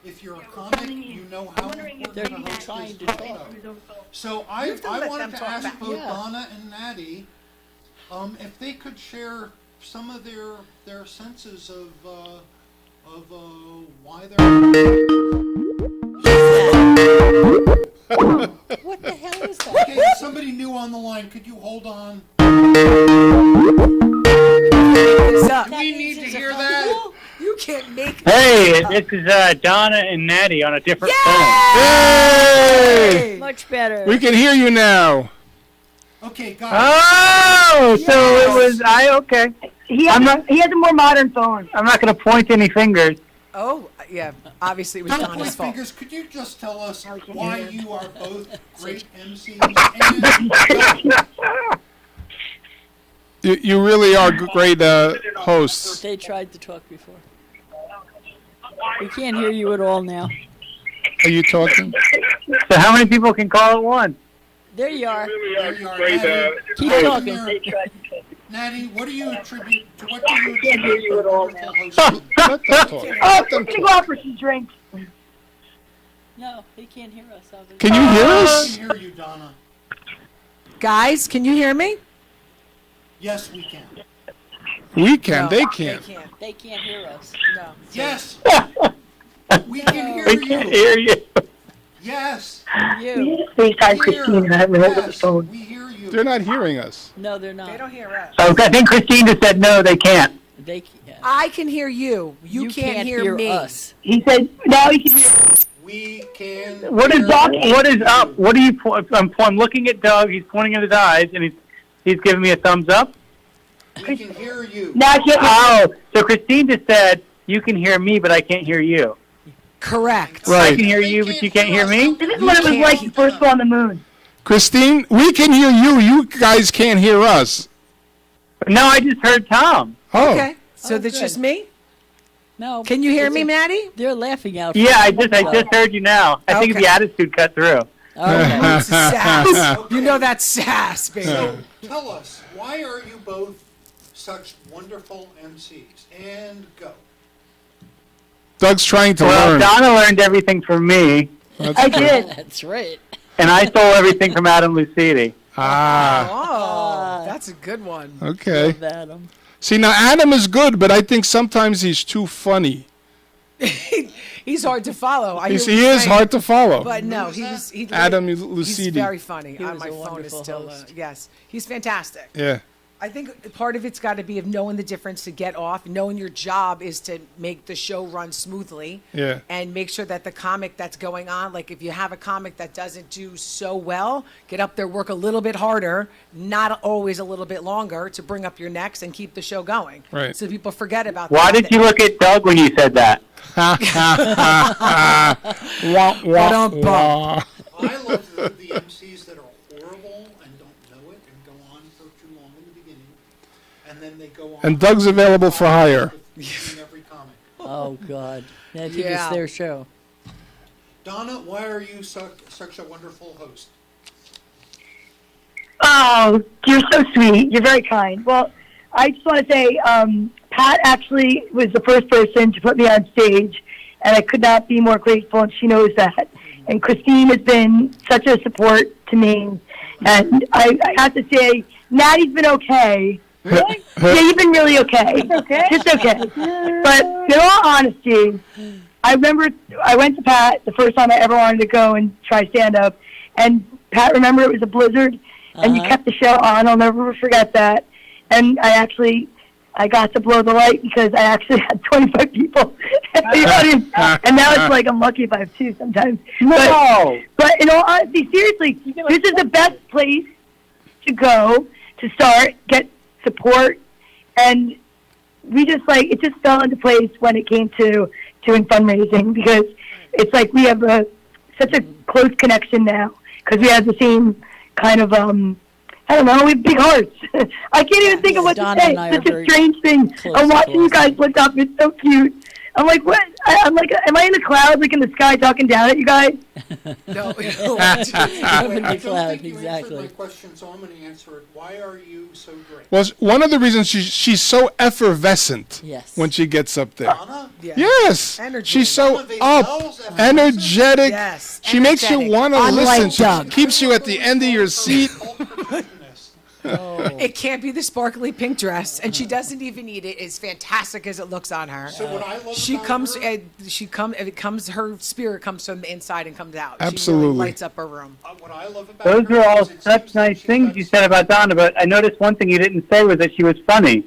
[SPEAKER 5] you know how important
[SPEAKER 3] They're
[SPEAKER 5] a host
[SPEAKER 3] trying
[SPEAKER 5] is
[SPEAKER 3] to
[SPEAKER 5] to
[SPEAKER 3] talk.
[SPEAKER 5] a show. So I
[SPEAKER 4] have to let
[SPEAKER 5] wanted
[SPEAKER 4] them
[SPEAKER 5] to
[SPEAKER 4] talk
[SPEAKER 5] ask
[SPEAKER 4] back.
[SPEAKER 5] both
[SPEAKER 3] Yeah.
[SPEAKER 5] Donna and Natty if they could share some of their senses of of why they're.
[SPEAKER 3] What the hell is that?
[SPEAKER 5] Okay, somebody new on the line. Could you hold on?
[SPEAKER 4] What's up?
[SPEAKER 5] Do we need to hear that?
[SPEAKER 4] You can't make
[SPEAKER 9] Hey, this is Donna and Natty on a different
[SPEAKER 2] Hey!
[SPEAKER 3] Much better.
[SPEAKER 2] We can hear you now.
[SPEAKER 5] Okay, guys.
[SPEAKER 9] Oh, so it was okay.
[SPEAKER 6] He has a more modern phone.
[SPEAKER 9] I'm not going to point any fingers.
[SPEAKER 4] Oh, yeah. Obviously, it was
[SPEAKER 5] Don't
[SPEAKER 4] Donna's
[SPEAKER 5] point
[SPEAKER 4] fault.
[SPEAKER 5] fingers. Could you just tell us why you are both great MCs?
[SPEAKER 2] You really are great hosts.
[SPEAKER 3] They tried to talk before. We can't hear you at all now.
[SPEAKER 2] Are you talking?
[SPEAKER 9] So how many people can call at once?
[SPEAKER 3] There you are.
[SPEAKER 5] There you are. Natty,
[SPEAKER 3] Keep
[SPEAKER 5] Natty,
[SPEAKER 3] talking.
[SPEAKER 5] Natty, what do you attribute to what do you attribute to wonderful hosting?
[SPEAKER 2] Let them talk.
[SPEAKER 6] Oh,
[SPEAKER 2] Let
[SPEAKER 6] we're
[SPEAKER 2] them
[SPEAKER 6] gonna go
[SPEAKER 2] talk.
[SPEAKER 6] out for some drinks.
[SPEAKER 3] No, he can't hear us. Obviously.
[SPEAKER 2] Can you hear
[SPEAKER 5] I
[SPEAKER 2] us?
[SPEAKER 5] can hear you, Donna.
[SPEAKER 4] Guys, can you hear me?
[SPEAKER 5] Yes, we can.
[SPEAKER 2] We can.
[SPEAKER 4] No,
[SPEAKER 2] They can't.
[SPEAKER 3] They can't hear us.
[SPEAKER 4] No.
[SPEAKER 5] Yes. We can hear
[SPEAKER 9] We can't
[SPEAKER 5] you.
[SPEAKER 9] hear you.
[SPEAKER 5] Yes.
[SPEAKER 3] You.
[SPEAKER 6] FaceTime
[SPEAKER 5] Here.
[SPEAKER 6] Christine and I have her over the
[SPEAKER 5] Yes,
[SPEAKER 6] phone.
[SPEAKER 5] we hear you.
[SPEAKER 2] They're not hearing us.
[SPEAKER 3] No, they're
[SPEAKER 4] They
[SPEAKER 3] not.
[SPEAKER 4] don't hear us.
[SPEAKER 9] So I think Christine just said no, they can't.
[SPEAKER 3] They can't.
[SPEAKER 4] I can hear you. You can't hear me.
[SPEAKER 3] us.
[SPEAKER 6] He said, now he can hear.
[SPEAKER 5] We can.
[SPEAKER 9] What is
[SPEAKER 5] hear
[SPEAKER 9] Doc?
[SPEAKER 5] you.
[SPEAKER 9] What is up? What are you? I'm looking at Doug. He's pointing at his eyes, and he's giving me a thumbs up.
[SPEAKER 5] We can hear you.
[SPEAKER 6] Now I can't hear.
[SPEAKER 9] Oh, so Christine just said you can hear me, but I can't hear you.
[SPEAKER 4] Correct.
[SPEAKER 2] Right.
[SPEAKER 9] I can hear you, but you can't hear me.
[SPEAKER 6] This is what it was like to first go on the moon.
[SPEAKER 2] Christine, we can hear you. You guys can't hear us.
[SPEAKER 9] No, I just heard Tom.
[SPEAKER 2] Oh.
[SPEAKER 4] Okay. So
[SPEAKER 3] Oh,
[SPEAKER 4] that's
[SPEAKER 3] good.
[SPEAKER 4] just me?
[SPEAKER 3] No.
[SPEAKER 4] Can you hear
[SPEAKER 3] it's
[SPEAKER 4] me,
[SPEAKER 3] a-
[SPEAKER 4] Maddie?
[SPEAKER 3] They're laughing out.
[SPEAKER 9] Yeah, I just heard you now. I think
[SPEAKER 4] Okay.
[SPEAKER 9] the attitude cut through.
[SPEAKER 3] Okay.
[SPEAKER 4] It's sass.
[SPEAKER 5] Okay.
[SPEAKER 4] You know that's sass, baby.
[SPEAKER 5] So tell us, why are you both such wonderful MCs? And go.
[SPEAKER 2] Doug's trying to
[SPEAKER 9] Well,
[SPEAKER 2] learn.
[SPEAKER 9] Donna learned everything from me,
[SPEAKER 6] I did.
[SPEAKER 3] That's right.
[SPEAKER 9] and I stole everything from Adam Lucidi.
[SPEAKER 2] Ah.
[SPEAKER 4] Oh, that's a good one.
[SPEAKER 2] Okay.
[SPEAKER 3] Love Adam.
[SPEAKER 2] See, now Adam is good, but I think sometimes he's too funny.
[SPEAKER 4] He's hard to follow. I hear
[SPEAKER 2] He
[SPEAKER 4] what you're
[SPEAKER 2] is
[SPEAKER 4] saying,
[SPEAKER 2] hard to follow.
[SPEAKER 4] But no,
[SPEAKER 5] Who is
[SPEAKER 4] he
[SPEAKER 2] Adam
[SPEAKER 4] He's
[SPEAKER 2] Lucidi.
[SPEAKER 4] very funny.
[SPEAKER 3] He was
[SPEAKER 4] My
[SPEAKER 3] a
[SPEAKER 4] phone is
[SPEAKER 3] wonderful
[SPEAKER 4] still.
[SPEAKER 3] host.
[SPEAKER 4] Yes, he's fantastic.
[SPEAKER 2] Yeah.
[SPEAKER 4] I think part of it's got to be of knowing the difference to get off, knowing your job is to make the show run smoothly.
[SPEAKER 2] Yeah.
[SPEAKER 4] And make sure that the comic that's going on, like if you have a comic that doesn't do so well, get up there, work a little bit harder, not always a little bit longer to bring up your necks and keep the show going.
[SPEAKER 2] Right.
[SPEAKER 4] So people forget about
[SPEAKER 9] Why
[SPEAKER 4] that.
[SPEAKER 9] did you look at Doug when you said that?
[SPEAKER 2] Wah, wah,
[SPEAKER 4] Ba-dum-bum.
[SPEAKER 2] wah.
[SPEAKER 5] I love the MCs that are horrible and don't know it and go on for too long in the beginning. And then they go on.
[SPEAKER 2] And Doug's available for hire.
[SPEAKER 5] with every comic.
[SPEAKER 3] Oh God. I think it's
[SPEAKER 4] Yeah.
[SPEAKER 3] their show.
[SPEAKER 5] Donna, why are you such a wonderful host?
[SPEAKER 6] Oh, you're so sweet. You're very kind. Well, I just want to say, Pat actually was the first person to put me on stage, and I could not be more grateful, and she knows that. And Christine has been such a support to me, and I have to say, Natty's been okay. Really? Yeah, you've been really okay. Okay. Just okay. But in all honesty, I remember I went to Pat the first time I ever wanted to go and try stand-up, and Pat, remember it was a blizzard, and you kept the show on. I'll never forget that. And I got to blow the light because I actually had 25 people in the audience. And now it's like I'm lucky if I have 2 sometimes. But in all honesty, seriously, this is the best place to go to start, get support, and we just it just fell into place when it came to doing fundraising, because it's like we have such a close connection now because we have the same kind of I don't know, we have big hearts. I can't even think of what
[SPEAKER 3] Donna
[SPEAKER 6] to say.
[SPEAKER 3] and I
[SPEAKER 6] It's
[SPEAKER 3] are
[SPEAKER 6] such a
[SPEAKER 3] very
[SPEAKER 6] strange thing.
[SPEAKER 3] close
[SPEAKER 6] I'm
[SPEAKER 3] to
[SPEAKER 6] watching you guys look up. It's so cute. I'm like, what? I'm like, am I in the clouds, like in the sky, talking down at you guys?
[SPEAKER 4] No,
[SPEAKER 3] Up in
[SPEAKER 5] I
[SPEAKER 3] the
[SPEAKER 5] don't
[SPEAKER 3] cloud,
[SPEAKER 5] think you answered
[SPEAKER 3] exactly.
[SPEAKER 5] my question, so I'm going to answer it. Why are you so great?
[SPEAKER 2] Well, one of the reasons she's so effervescent
[SPEAKER 3] Yes.
[SPEAKER 2] when she gets up there.
[SPEAKER 5] Donna?
[SPEAKER 4] Yeah.
[SPEAKER 2] Yes.
[SPEAKER 4] Energy.
[SPEAKER 2] She's so
[SPEAKER 5] Donna
[SPEAKER 2] up,
[SPEAKER 5] Vazel's effervescent?
[SPEAKER 2] energetic.
[SPEAKER 4] Yes,
[SPEAKER 2] She makes you
[SPEAKER 4] energetic.
[SPEAKER 2] want to
[SPEAKER 4] Unlike
[SPEAKER 2] listen. She
[SPEAKER 4] Doug.
[SPEAKER 2] keeps you at the end of your seat.
[SPEAKER 5] Cult perfectionist.
[SPEAKER 3] Oh.
[SPEAKER 4] It can't be the sparkly pink dress, and she doesn't even need it. As fantastic as it looks on her.
[SPEAKER 5] So what I love
[SPEAKER 4] She
[SPEAKER 5] about
[SPEAKER 4] comes.
[SPEAKER 5] her,
[SPEAKER 4] Her spirit comes from the inside and comes out. She
[SPEAKER 2] Absolutely.
[SPEAKER 4] really lights up her room.
[SPEAKER 5] what I love about
[SPEAKER 10] Those
[SPEAKER 5] her
[SPEAKER 10] were all
[SPEAKER 5] is it
[SPEAKER 10] such
[SPEAKER 5] seems like
[SPEAKER 10] nice
[SPEAKER 5] she's
[SPEAKER 10] things
[SPEAKER 5] got
[SPEAKER 10] you said about Donna, but I noticed one thing you didn't say was that she was funny.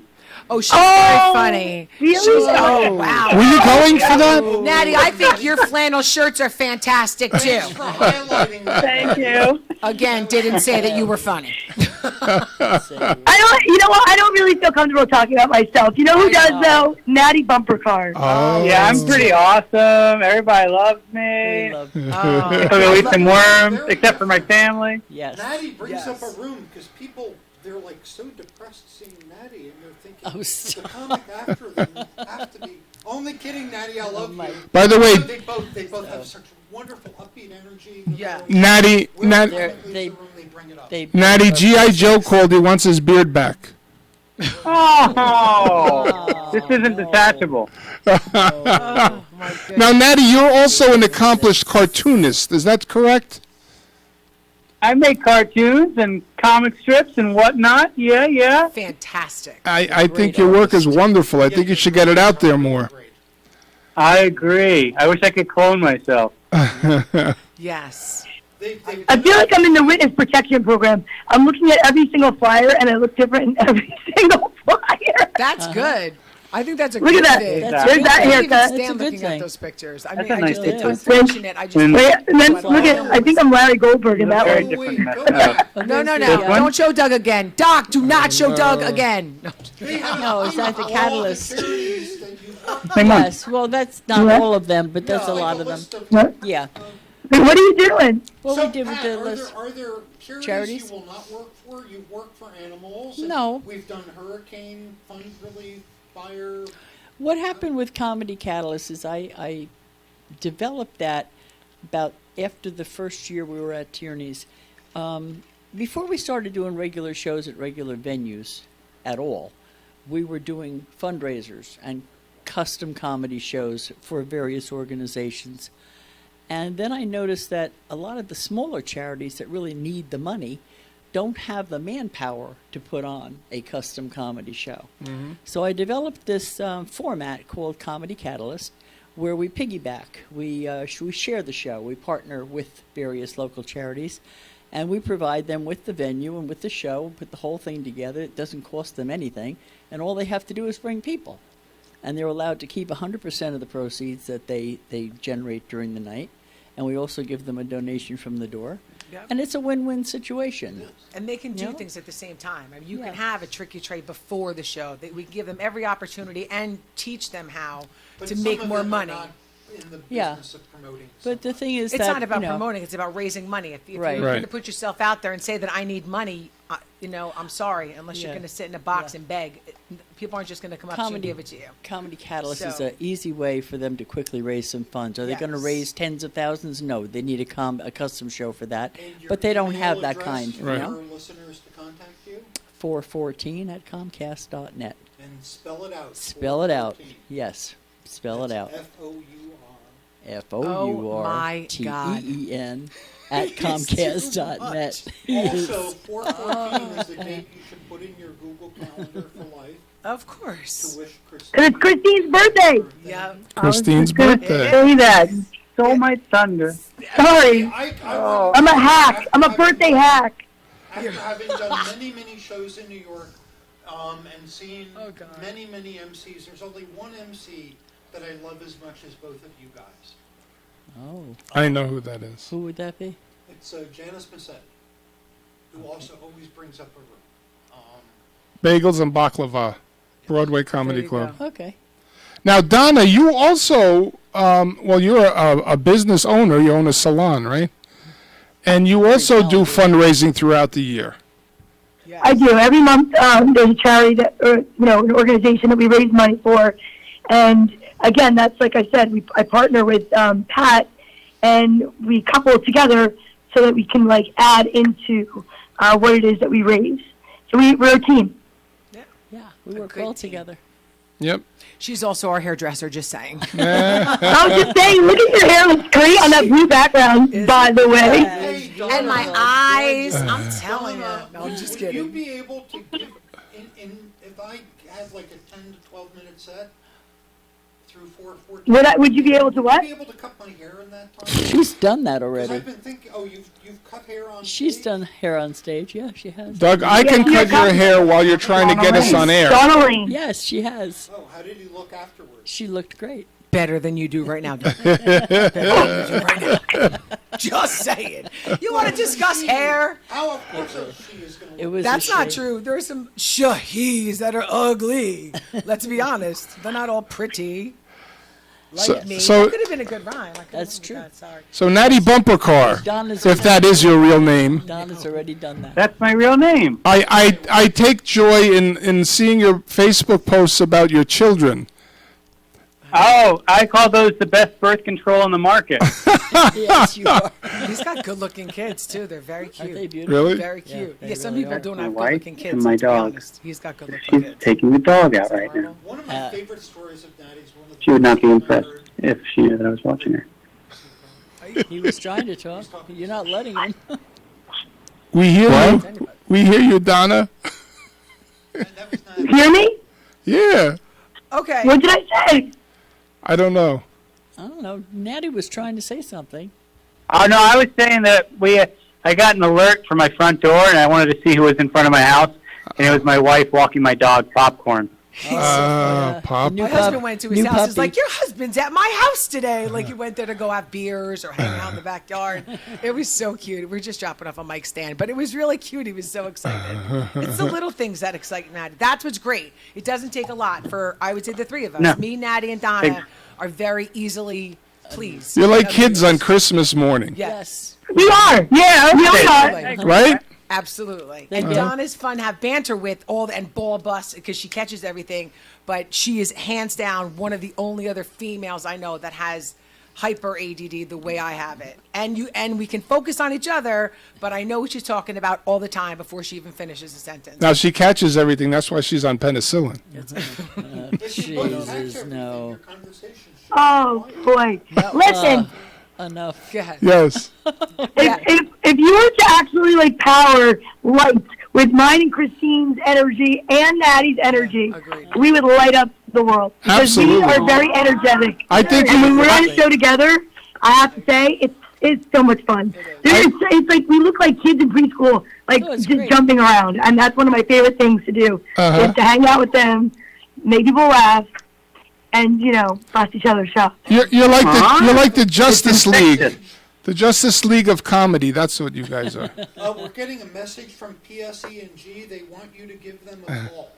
[SPEAKER 4] Oh, she's very funny.
[SPEAKER 6] really?
[SPEAKER 4] She's, oh, wow.
[SPEAKER 2] Were you going for that?
[SPEAKER 4] Natty, I think your flannel shirts are fantastic too.
[SPEAKER 5] Thanks for highlighting that.
[SPEAKER 6] Thank you.
[SPEAKER 4] Again, didn't say that you were funny.
[SPEAKER 6] I don't. You know what? I don't really feel comfortable talking about myself. You know who does though? Natty Bumper Cars.
[SPEAKER 2] Oh.
[SPEAKER 10] Yeah, I'm pretty awesome. Everybody loves me.
[SPEAKER 3] We love
[SPEAKER 10] I go eat some worms, except for my family.
[SPEAKER 3] yes.
[SPEAKER 5] Natty brings up
[SPEAKER 3] Yes.
[SPEAKER 5] a room because people, they're like so depressed seeing Natty, and they're thinking
[SPEAKER 3] Oh,
[SPEAKER 5] the
[SPEAKER 3] stop.
[SPEAKER 5] comic after them have to be. Only kidding, Natty. I love you.
[SPEAKER 2] By the way,
[SPEAKER 5] They both have such wonderful upbeat energy.
[SPEAKER 4] Yeah.
[SPEAKER 2] Natty, Nat,
[SPEAKER 3] They-
[SPEAKER 5] bring it up.
[SPEAKER 3] They
[SPEAKER 2] Natty, G.I. Joe called. He wants his beard back.
[SPEAKER 10] Oh, this isn't detachable.
[SPEAKER 4] Oh my goodness.
[SPEAKER 2] Now, Natty, you're also an accomplished cartoonist. Is that correct?
[SPEAKER 10] I make cartoons and comic strips and whatnot. Yeah, yeah.
[SPEAKER 4] Fantastic.
[SPEAKER 2] I think your work is wonderful. I think you should get it out there more.
[SPEAKER 10] I agree. I wish I could clone myself.
[SPEAKER 4] Yes.
[SPEAKER 6] I feel like I'm in the witness protection program. I'm looking at every single flyer, and I look different in every single flyer.
[SPEAKER 4] That's good. I think that's a
[SPEAKER 6] Look
[SPEAKER 4] good
[SPEAKER 6] at that.
[SPEAKER 4] thing.
[SPEAKER 10] That's
[SPEAKER 6] There's that
[SPEAKER 4] I can't even
[SPEAKER 6] haircut.
[SPEAKER 4] stand
[SPEAKER 3] That's a good
[SPEAKER 4] looking at
[SPEAKER 3] thing.
[SPEAKER 4] those pictures. I
[SPEAKER 10] That's
[SPEAKER 4] mean,
[SPEAKER 10] a nice
[SPEAKER 4] it's
[SPEAKER 10] picture.
[SPEAKER 4] unfortunate. I just
[SPEAKER 10] And-
[SPEAKER 6] Wait, and then
[SPEAKER 4] But
[SPEAKER 6] look at. I think I'm Larry Goldberg in that
[SPEAKER 10] Very
[SPEAKER 6] one.
[SPEAKER 10] different
[SPEAKER 5] Wait,
[SPEAKER 10] method.
[SPEAKER 5] go back.
[SPEAKER 4] no.
[SPEAKER 10] This one?
[SPEAKER 4] Don't show Doug again. Doc, do not show Doug again.
[SPEAKER 3] No, is that the catalyst?
[SPEAKER 10] Same one.
[SPEAKER 3] Yes. Well, that's not
[SPEAKER 6] What?
[SPEAKER 3] all of them, but that's a lot of them.
[SPEAKER 6] What?
[SPEAKER 3] Yeah.
[SPEAKER 6] Wait, what are you doing?
[SPEAKER 3] What
[SPEAKER 5] So,
[SPEAKER 3] we did with
[SPEAKER 5] Pat,
[SPEAKER 3] the
[SPEAKER 5] are
[SPEAKER 3] list.
[SPEAKER 5] there charities,
[SPEAKER 3] Charities?
[SPEAKER 5] you will not work for? You work for animals? and
[SPEAKER 3] No.
[SPEAKER 5] We've done hurricane fund relief, fire.
[SPEAKER 3] What happened with Comedy Catalyst is I developed that about after the first year we were at Tierney's. Before we started doing regular shows at regular venues at all, we were doing fundraisers and custom comedy shows for various organizations. And then I noticed that a lot of the smaller charities that really need the money don't have the manpower to put on a custom comedy show. So I developed this format called Comedy Catalyst, where we piggyback. We share the show. We partner with various local charities, and we provide them with the venue and with the show, put the whole thing together. It doesn't cost them anything, and all they have to do is bring people. And they're allowed to keep 100% of the proceeds that they generate during the night, and we also give them a donation from the door.
[SPEAKER 4] Yep.
[SPEAKER 3] And it's a win-win situation.
[SPEAKER 4] And they can do
[SPEAKER 3] Yeah.
[SPEAKER 4] things at the same time. I mean, you
[SPEAKER 3] Yeah.
[SPEAKER 4] can have a tricky trade before the show. We give them every opportunity and teach them how
[SPEAKER 5] But
[SPEAKER 4] to
[SPEAKER 5] some
[SPEAKER 4] make
[SPEAKER 5] of
[SPEAKER 4] more
[SPEAKER 5] them are
[SPEAKER 4] money.
[SPEAKER 5] not in the
[SPEAKER 3] Yeah.
[SPEAKER 5] business of promoting.
[SPEAKER 3] But the thing is
[SPEAKER 4] It's
[SPEAKER 3] that,
[SPEAKER 4] not about
[SPEAKER 3] you know,
[SPEAKER 4] promoting; it's about raising money. If
[SPEAKER 3] Right.
[SPEAKER 4] you're
[SPEAKER 2] Right.
[SPEAKER 4] going to put yourself out there and say that I need money, I'm sorry, unless you're
[SPEAKER 3] Yeah.
[SPEAKER 4] going to sit in a box
[SPEAKER 3] Yeah.
[SPEAKER 4] and beg. People aren't just going to come up to you and
[SPEAKER 3] Comedy-
[SPEAKER 4] give it to you.
[SPEAKER 3] Comedy Catalyst is
[SPEAKER 4] So-
[SPEAKER 3] an easy way for them to quickly raise some funds. Are they going to
[SPEAKER 4] Yes.
[SPEAKER 3] raise tens of thousands? No, they need a custom show for that.
[SPEAKER 5] And your
[SPEAKER 3] But they don't
[SPEAKER 5] email
[SPEAKER 3] have that
[SPEAKER 5] address
[SPEAKER 3] kind.
[SPEAKER 5] For
[SPEAKER 2] Right.
[SPEAKER 3] You know?
[SPEAKER 5] your listeners to contact you
[SPEAKER 3] 414 at Comcast.net.
[SPEAKER 5] and spell it out.
[SPEAKER 3] Spell it out.
[SPEAKER 5] 414.
[SPEAKER 3] Yes, spell it out.
[SPEAKER 5] FOUR.
[SPEAKER 3] FOURTEEN at Comcast.net.
[SPEAKER 5] Also, 414 is the date you should put in your Google Calendar for life
[SPEAKER 4] Of course.
[SPEAKER 5] to wish Christine.
[SPEAKER 6] Because it's Christine's birthday.
[SPEAKER 4] Yeah.
[SPEAKER 2] Christine's
[SPEAKER 6] I was just
[SPEAKER 2] birthday.
[SPEAKER 6] gonna say that. Stole my thunder. Sorry. I'm a hack. I'm a birthday hack.
[SPEAKER 5] After having done many shows in New York and seen
[SPEAKER 4] Oh, God.
[SPEAKER 5] many MCs, there's only one MC that I love as much as both of you guys.
[SPEAKER 3] Oh,
[SPEAKER 2] I know who that is.
[SPEAKER 3] who would that be?
[SPEAKER 5] It's Janice Massetti, who also always brings up a room.
[SPEAKER 2] Bagels and Baklava, Broadway Comedy
[SPEAKER 4] you
[SPEAKER 2] Club.
[SPEAKER 3] Okay.
[SPEAKER 2] Now, Donna, you also, you're a business owner. You own a salon, right? And you also do fundraising throughout the year.
[SPEAKER 4] Yes.
[SPEAKER 6] I do. Every month, there's a charity that, or, an organization that we raise money for. And again, that's like I said, I partner with Pat, and we couple it together so that we can add into what it is that we raise. So we're a team.
[SPEAKER 3] Yeah, we
[SPEAKER 4] A
[SPEAKER 3] work
[SPEAKER 4] good
[SPEAKER 3] well
[SPEAKER 4] team.
[SPEAKER 3] together.
[SPEAKER 2] Yep.
[SPEAKER 4] She's also our hairdresser, just saying.
[SPEAKER 6] I was just saying, look at your hair looks great on that blue background, by the way.
[SPEAKER 5] Hey,
[SPEAKER 4] And my eyes. I'm telling you.
[SPEAKER 5] Donna,
[SPEAKER 4] No, I'm just
[SPEAKER 5] would
[SPEAKER 4] kidding.
[SPEAKER 5] you be able to give, if I had like a 10 to 12 minute set through 4:14?
[SPEAKER 6] Would you be able to what?
[SPEAKER 5] Would you be able to cut my hair in that time?
[SPEAKER 3] She's done that
[SPEAKER 5] 'Cause
[SPEAKER 3] already.
[SPEAKER 5] I've been thinking, oh, you've cut hair on
[SPEAKER 3] She's
[SPEAKER 5] stage?
[SPEAKER 3] done hair on stage. Yeah, she has.
[SPEAKER 2] Doug, I can cut your hair while you're trying to get us on air.
[SPEAKER 6] Donnelly.
[SPEAKER 3] Yes, she has.
[SPEAKER 5] Oh, how did he look afterwards?
[SPEAKER 3] She looked great.
[SPEAKER 4] Better than you do right now. Doug. Better than you do right now. Just saying. You want to discuss hair?
[SPEAKER 5] How, of course, she is going to
[SPEAKER 3] It
[SPEAKER 5] look.
[SPEAKER 3] was.
[SPEAKER 4] That's
[SPEAKER 3] a
[SPEAKER 4] not
[SPEAKER 3] shame.
[SPEAKER 4] true. There are some shahis that are ugly. Let's be honest. They're not all pretty. Like
[SPEAKER 2] So-
[SPEAKER 4] me.
[SPEAKER 2] so-
[SPEAKER 4] That could have been a good rhyme. I could've
[SPEAKER 3] That's
[SPEAKER 4] went with
[SPEAKER 3] true.
[SPEAKER 4] that, sorry.
[SPEAKER 2] So Natty Bumper Car,
[SPEAKER 3] Donna's
[SPEAKER 2] if that is your real name.
[SPEAKER 3] Donna's already done that.
[SPEAKER 10] That's my real name.
[SPEAKER 2] I take joy in seeing your Facebook posts about your children.
[SPEAKER 10] Oh, I call those the best birth control on the market.
[SPEAKER 3] Yes, you are.
[SPEAKER 4] He's got good-looking kids too. They're very cute.
[SPEAKER 3] Aren't they beautiful?
[SPEAKER 2] Really?
[SPEAKER 4] Very
[SPEAKER 3] Yeah,
[SPEAKER 4] cute.
[SPEAKER 3] they
[SPEAKER 4] Yeah, some
[SPEAKER 3] really
[SPEAKER 4] people
[SPEAKER 3] are.
[SPEAKER 4] don't
[SPEAKER 10] My
[SPEAKER 4] have
[SPEAKER 10] wife
[SPEAKER 4] good-looking kids.
[SPEAKER 10] and my
[SPEAKER 4] let's be
[SPEAKER 10] dog.
[SPEAKER 4] honest. He's got good-looking
[SPEAKER 10] She's
[SPEAKER 4] kids.
[SPEAKER 10] taking the dog out right now.
[SPEAKER 5] One of my
[SPEAKER 3] Uh,
[SPEAKER 5] favorite stories of Natty's one of the
[SPEAKER 10] She would not be
[SPEAKER 5] first time I
[SPEAKER 10] impressed
[SPEAKER 5] heard-
[SPEAKER 10] if she knew that I was watching her.
[SPEAKER 3] He was trying to talk. You're not letting him.
[SPEAKER 2] We hear
[SPEAKER 10] What?
[SPEAKER 2] you. We hear you, Donna.
[SPEAKER 5] that was not,
[SPEAKER 6] Hear me?
[SPEAKER 2] Yeah.
[SPEAKER 4] Okay.
[SPEAKER 6] What did I say?
[SPEAKER 2] I don't know.
[SPEAKER 3] I don't know. Natty was trying to say something.
[SPEAKER 10] Oh no, I was saying that I got an alert from my front door, and I wanted to see who was in front of my house, and it was my wife walking my dog Popcorn.
[SPEAKER 2] Pop.
[SPEAKER 3] New
[SPEAKER 4] My
[SPEAKER 3] pup-
[SPEAKER 4] husband went to his
[SPEAKER 3] new
[SPEAKER 4] house. He's
[SPEAKER 3] puppy.
[SPEAKER 4] like, "Your husband's at my house today." Like he went there to go have beers or hang out in the backyard. It was so cute. We were just dropping off a mic stand, but it was really cute. He was so excited. It's the little things that excite Natty. That's what's great. It doesn't take a lot for, I would say, the three of us.
[SPEAKER 10] No.
[SPEAKER 4] Me, Natty, and Donna are very easily pleased.
[SPEAKER 2] You're like kids on Christmas morning,
[SPEAKER 4] Yes.
[SPEAKER 6] We are.
[SPEAKER 10] Yeah,
[SPEAKER 6] We
[SPEAKER 10] okay.
[SPEAKER 6] are.
[SPEAKER 4] Absolutely.
[SPEAKER 2] right?
[SPEAKER 4] Absolutely.
[SPEAKER 3] They
[SPEAKER 4] And
[SPEAKER 3] do.
[SPEAKER 4] Donna's fun to have banter with and ball bust because she catches everything. But she is hands down one of the only other females I know that has hyper ADD the way I have it. And we can focus on each other, but I know what she's talking about all the time before she even finishes a sentence.
[SPEAKER 2] Now she catches everything. That's why she's on penicillin.
[SPEAKER 5] if you both catch
[SPEAKER 3] Jesus,
[SPEAKER 5] everything,
[SPEAKER 3] no.
[SPEAKER 5] your conversation should
[SPEAKER 6] Oh
[SPEAKER 5] be quiet.
[SPEAKER 6] boy. Listen,
[SPEAKER 3] Enough.
[SPEAKER 4] Go ahead.
[SPEAKER 2] Yes.
[SPEAKER 6] if you were to actually like power lights with mine and Christine's energy and Natty's energy,
[SPEAKER 4] Agreed.
[SPEAKER 6] we would light up the world. Because we
[SPEAKER 2] Absolutely.
[SPEAKER 6] are very energetic.
[SPEAKER 2] I think
[SPEAKER 6] And when we're on a show together, I have to say, it's so much fun. It's like we look like kids in preschool, like
[SPEAKER 3] Oh, it's
[SPEAKER 6] just
[SPEAKER 3] great.
[SPEAKER 6] jumping around. And that's one of my favorite things to do,
[SPEAKER 2] Uh-huh.
[SPEAKER 6] is to hang out with them, make people laugh, and, bust each other's chops.
[SPEAKER 2] You're like the Justice League.
[SPEAKER 10] infectious.
[SPEAKER 2] The Justice League of Comedy. That's what you guys are.
[SPEAKER 5] We're getting a message from PSE&G. They want you to give them a call.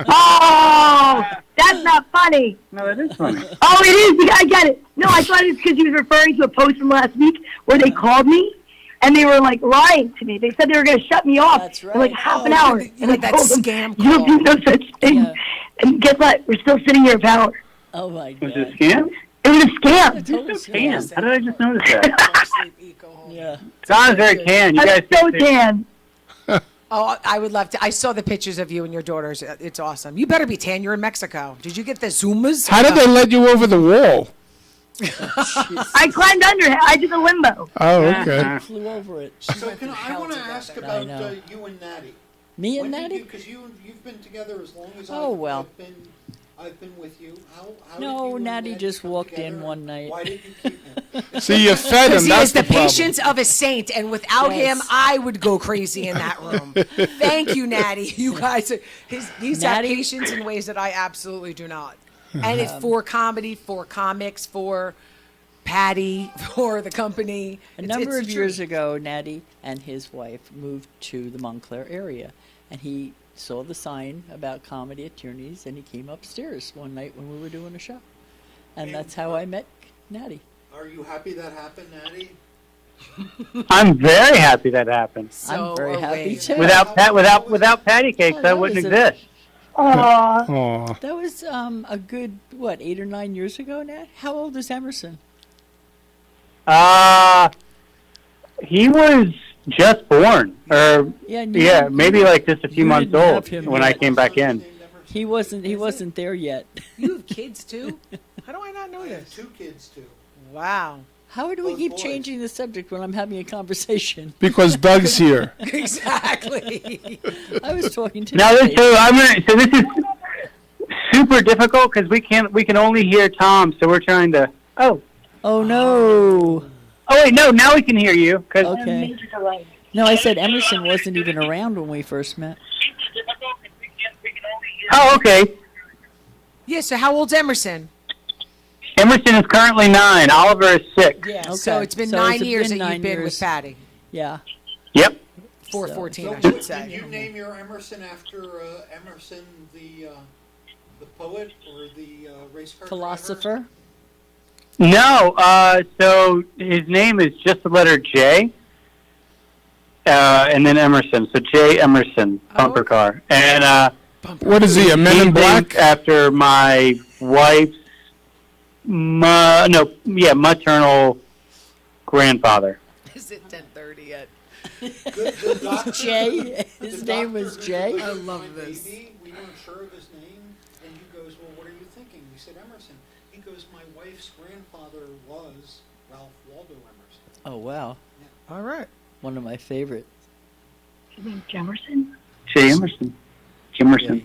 [SPEAKER 6] Oh, that's not funny.
[SPEAKER 10] No, that is funny.
[SPEAKER 6] Oh, it is. I get it. No, I thought it was because he was referring to a post from last week where they called me and they were like lying to me. They said they were going to shut me off
[SPEAKER 3] That's
[SPEAKER 6] for like
[SPEAKER 3] right.
[SPEAKER 6] half an
[SPEAKER 4] Oh,
[SPEAKER 6] hour.
[SPEAKER 4] you
[SPEAKER 6] And
[SPEAKER 4] had
[SPEAKER 6] I
[SPEAKER 4] that
[SPEAKER 6] told them,
[SPEAKER 4] scam
[SPEAKER 6] you don't do
[SPEAKER 4] call.
[SPEAKER 6] no such thing.
[SPEAKER 3] Yeah.
[SPEAKER 6] And guess what? We're still sitting here in power.
[SPEAKER 3] Oh my
[SPEAKER 10] Was it a
[SPEAKER 3] God.
[SPEAKER 10] scam?
[SPEAKER 6] It was a scam.
[SPEAKER 3] Totally
[SPEAKER 10] Tan.
[SPEAKER 3] serious.
[SPEAKER 10] How did I just notice that?
[SPEAKER 4] Sleep, eat, go home.
[SPEAKER 3] Yeah.
[SPEAKER 10] Donna's very tan. You
[SPEAKER 6] I'm
[SPEAKER 10] guys
[SPEAKER 6] so
[SPEAKER 10] think-
[SPEAKER 6] tan.
[SPEAKER 4] Oh, I would love to. I saw the pictures of you and your daughters. It's awesome. You better be tan. You're in Mexico. Did you get the Zoomas?
[SPEAKER 2] How did they let you over the wall?
[SPEAKER 6] I climbed under it. I did a limbo.
[SPEAKER 2] Oh, okay.
[SPEAKER 3] Flew over it.
[SPEAKER 5] So I want to ask
[SPEAKER 3] I
[SPEAKER 5] about
[SPEAKER 3] know.
[SPEAKER 5] you and Natty.
[SPEAKER 3] Me and Natty?
[SPEAKER 5] Because you've been together as long as
[SPEAKER 3] Oh, well.
[SPEAKER 5] I've been with you. How
[SPEAKER 3] No,
[SPEAKER 5] did you and
[SPEAKER 3] Natty just
[SPEAKER 5] come
[SPEAKER 3] walked
[SPEAKER 5] together?
[SPEAKER 3] in one night.
[SPEAKER 5] Why did you keep him?
[SPEAKER 2] See, you fed him.
[SPEAKER 4] Because he
[SPEAKER 2] That's
[SPEAKER 4] has the,
[SPEAKER 2] problem.
[SPEAKER 4] patience of a saint, and without
[SPEAKER 3] Yes.
[SPEAKER 4] him, I would go crazy in that room. Thank you, Natty. You guys, he's got
[SPEAKER 3] Natty-
[SPEAKER 4] patience in ways that I absolutely do not. And it's for comedy, for comics, for Patty, for the company.
[SPEAKER 3] A
[SPEAKER 4] It's-
[SPEAKER 3] number
[SPEAKER 4] it's
[SPEAKER 3] of
[SPEAKER 4] true.
[SPEAKER 3] years ago, Natty and his wife moved to the Montclair area, and he saw the sign about comedy at Tierney's, and he came upstairs one night when we were doing a show, and that's how I met Natty.
[SPEAKER 5] Are you happy that happened, Natty?
[SPEAKER 10] I'm very happy that happened.
[SPEAKER 4] So
[SPEAKER 3] I'm very
[SPEAKER 4] are
[SPEAKER 3] happy
[SPEAKER 4] we.
[SPEAKER 3] too.
[SPEAKER 10] Without patty cakes,
[SPEAKER 3] Oh,
[SPEAKER 10] that
[SPEAKER 3] that
[SPEAKER 10] wouldn't
[SPEAKER 3] was a-
[SPEAKER 10] exist.
[SPEAKER 6] Aw.
[SPEAKER 2] Aw.
[SPEAKER 3] That was a good 8 or 9 years ago. Nat, how old is Emerson?
[SPEAKER 10] He was just born, or
[SPEAKER 3] Yeah,
[SPEAKER 10] maybe like just a few
[SPEAKER 3] you
[SPEAKER 10] months
[SPEAKER 3] didn't have
[SPEAKER 10] old
[SPEAKER 3] him
[SPEAKER 10] when I
[SPEAKER 3] yet.
[SPEAKER 10] came back in.
[SPEAKER 3] He wasn't there yet.
[SPEAKER 4] You have kids too? How do I not know
[SPEAKER 5] I have
[SPEAKER 4] this?
[SPEAKER 5] 2 kids too.
[SPEAKER 4] Wow.
[SPEAKER 3] How do we
[SPEAKER 5] Both
[SPEAKER 3] keep
[SPEAKER 5] boys.
[SPEAKER 3] changing the subject when I'm having a conversation?
[SPEAKER 2] Because Doug's here.
[SPEAKER 4] Exactly.
[SPEAKER 3] I was talking to
[SPEAKER 10] Now,
[SPEAKER 3] Dave.
[SPEAKER 10] so this is super difficult because we can only hear Tom, so we're trying to. Oh
[SPEAKER 3] no.
[SPEAKER 10] Oh wait, no. Now we can hear you. 'Cause-
[SPEAKER 3] Okay. No, I said Emerson wasn't even around when we first met.
[SPEAKER 10] Oh, okay.
[SPEAKER 4] Yeah, so how old's Emerson?
[SPEAKER 10] Emerson is currently 9. Oliver is 6.
[SPEAKER 4] Yeah, so
[SPEAKER 3] Okay.
[SPEAKER 4] it's been
[SPEAKER 3] So
[SPEAKER 4] 9
[SPEAKER 3] it's
[SPEAKER 4] years
[SPEAKER 3] been
[SPEAKER 4] that
[SPEAKER 3] 9
[SPEAKER 4] you've been with
[SPEAKER 3] years.
[SPEAKER 4] Patty.
[SPEAKER 3] Yeah.
[SPEAKER 10] Yep.
[SPEAKER 4] 414, I
[SPEAKER 5] So
[SPEAKER 4] should say.
[SPEAKER 5] did you name your Emerson after Emerson, the poet or the race car driver?
[SPEAKER 3] Philosopher.
[SPEAKER 10] No. So his name is just the letter J. And then Emerson. So J. Emerson, bumper car. And
[SPEAKER 2] What is he, a Men in
[SPEAKER 10] he's
[SPEAKER 2] Black?
[SPEAKER 10] named after my wife's maternal grandfather.
[SPEAKER 4] Is it 10:30 yet?
[SPEAKER 5] The doctor,
[SPEAKER 3] Jay. His
[SPEAKER 5] the
[SPEAKER 3] name
[SPEAKER 5] doctor
[SPEAKER 3] was
[SPEAKER 5] who
[SPEAKER 3] Jay.
[SPEAKER 5] delivered
[SPEAKER 4] I love
[SPEAKER 5] my
[SPEAKER 4] this.
[SPEAKER 5] Baby, we weren't sure of his name, and he goes, "Well, what are you thinking?" We said Emerson. He goes, "My wife's grandfather was Ralph Waldo Emerson."
[SPEAKER 3] Oh, wow.
[SPEAKER 4] All right.
[SPEAKER 3] One of my favorite.
[SPEAKER 6] Emerson?
[SPEAKER 10] J. Emerson. Jimerson.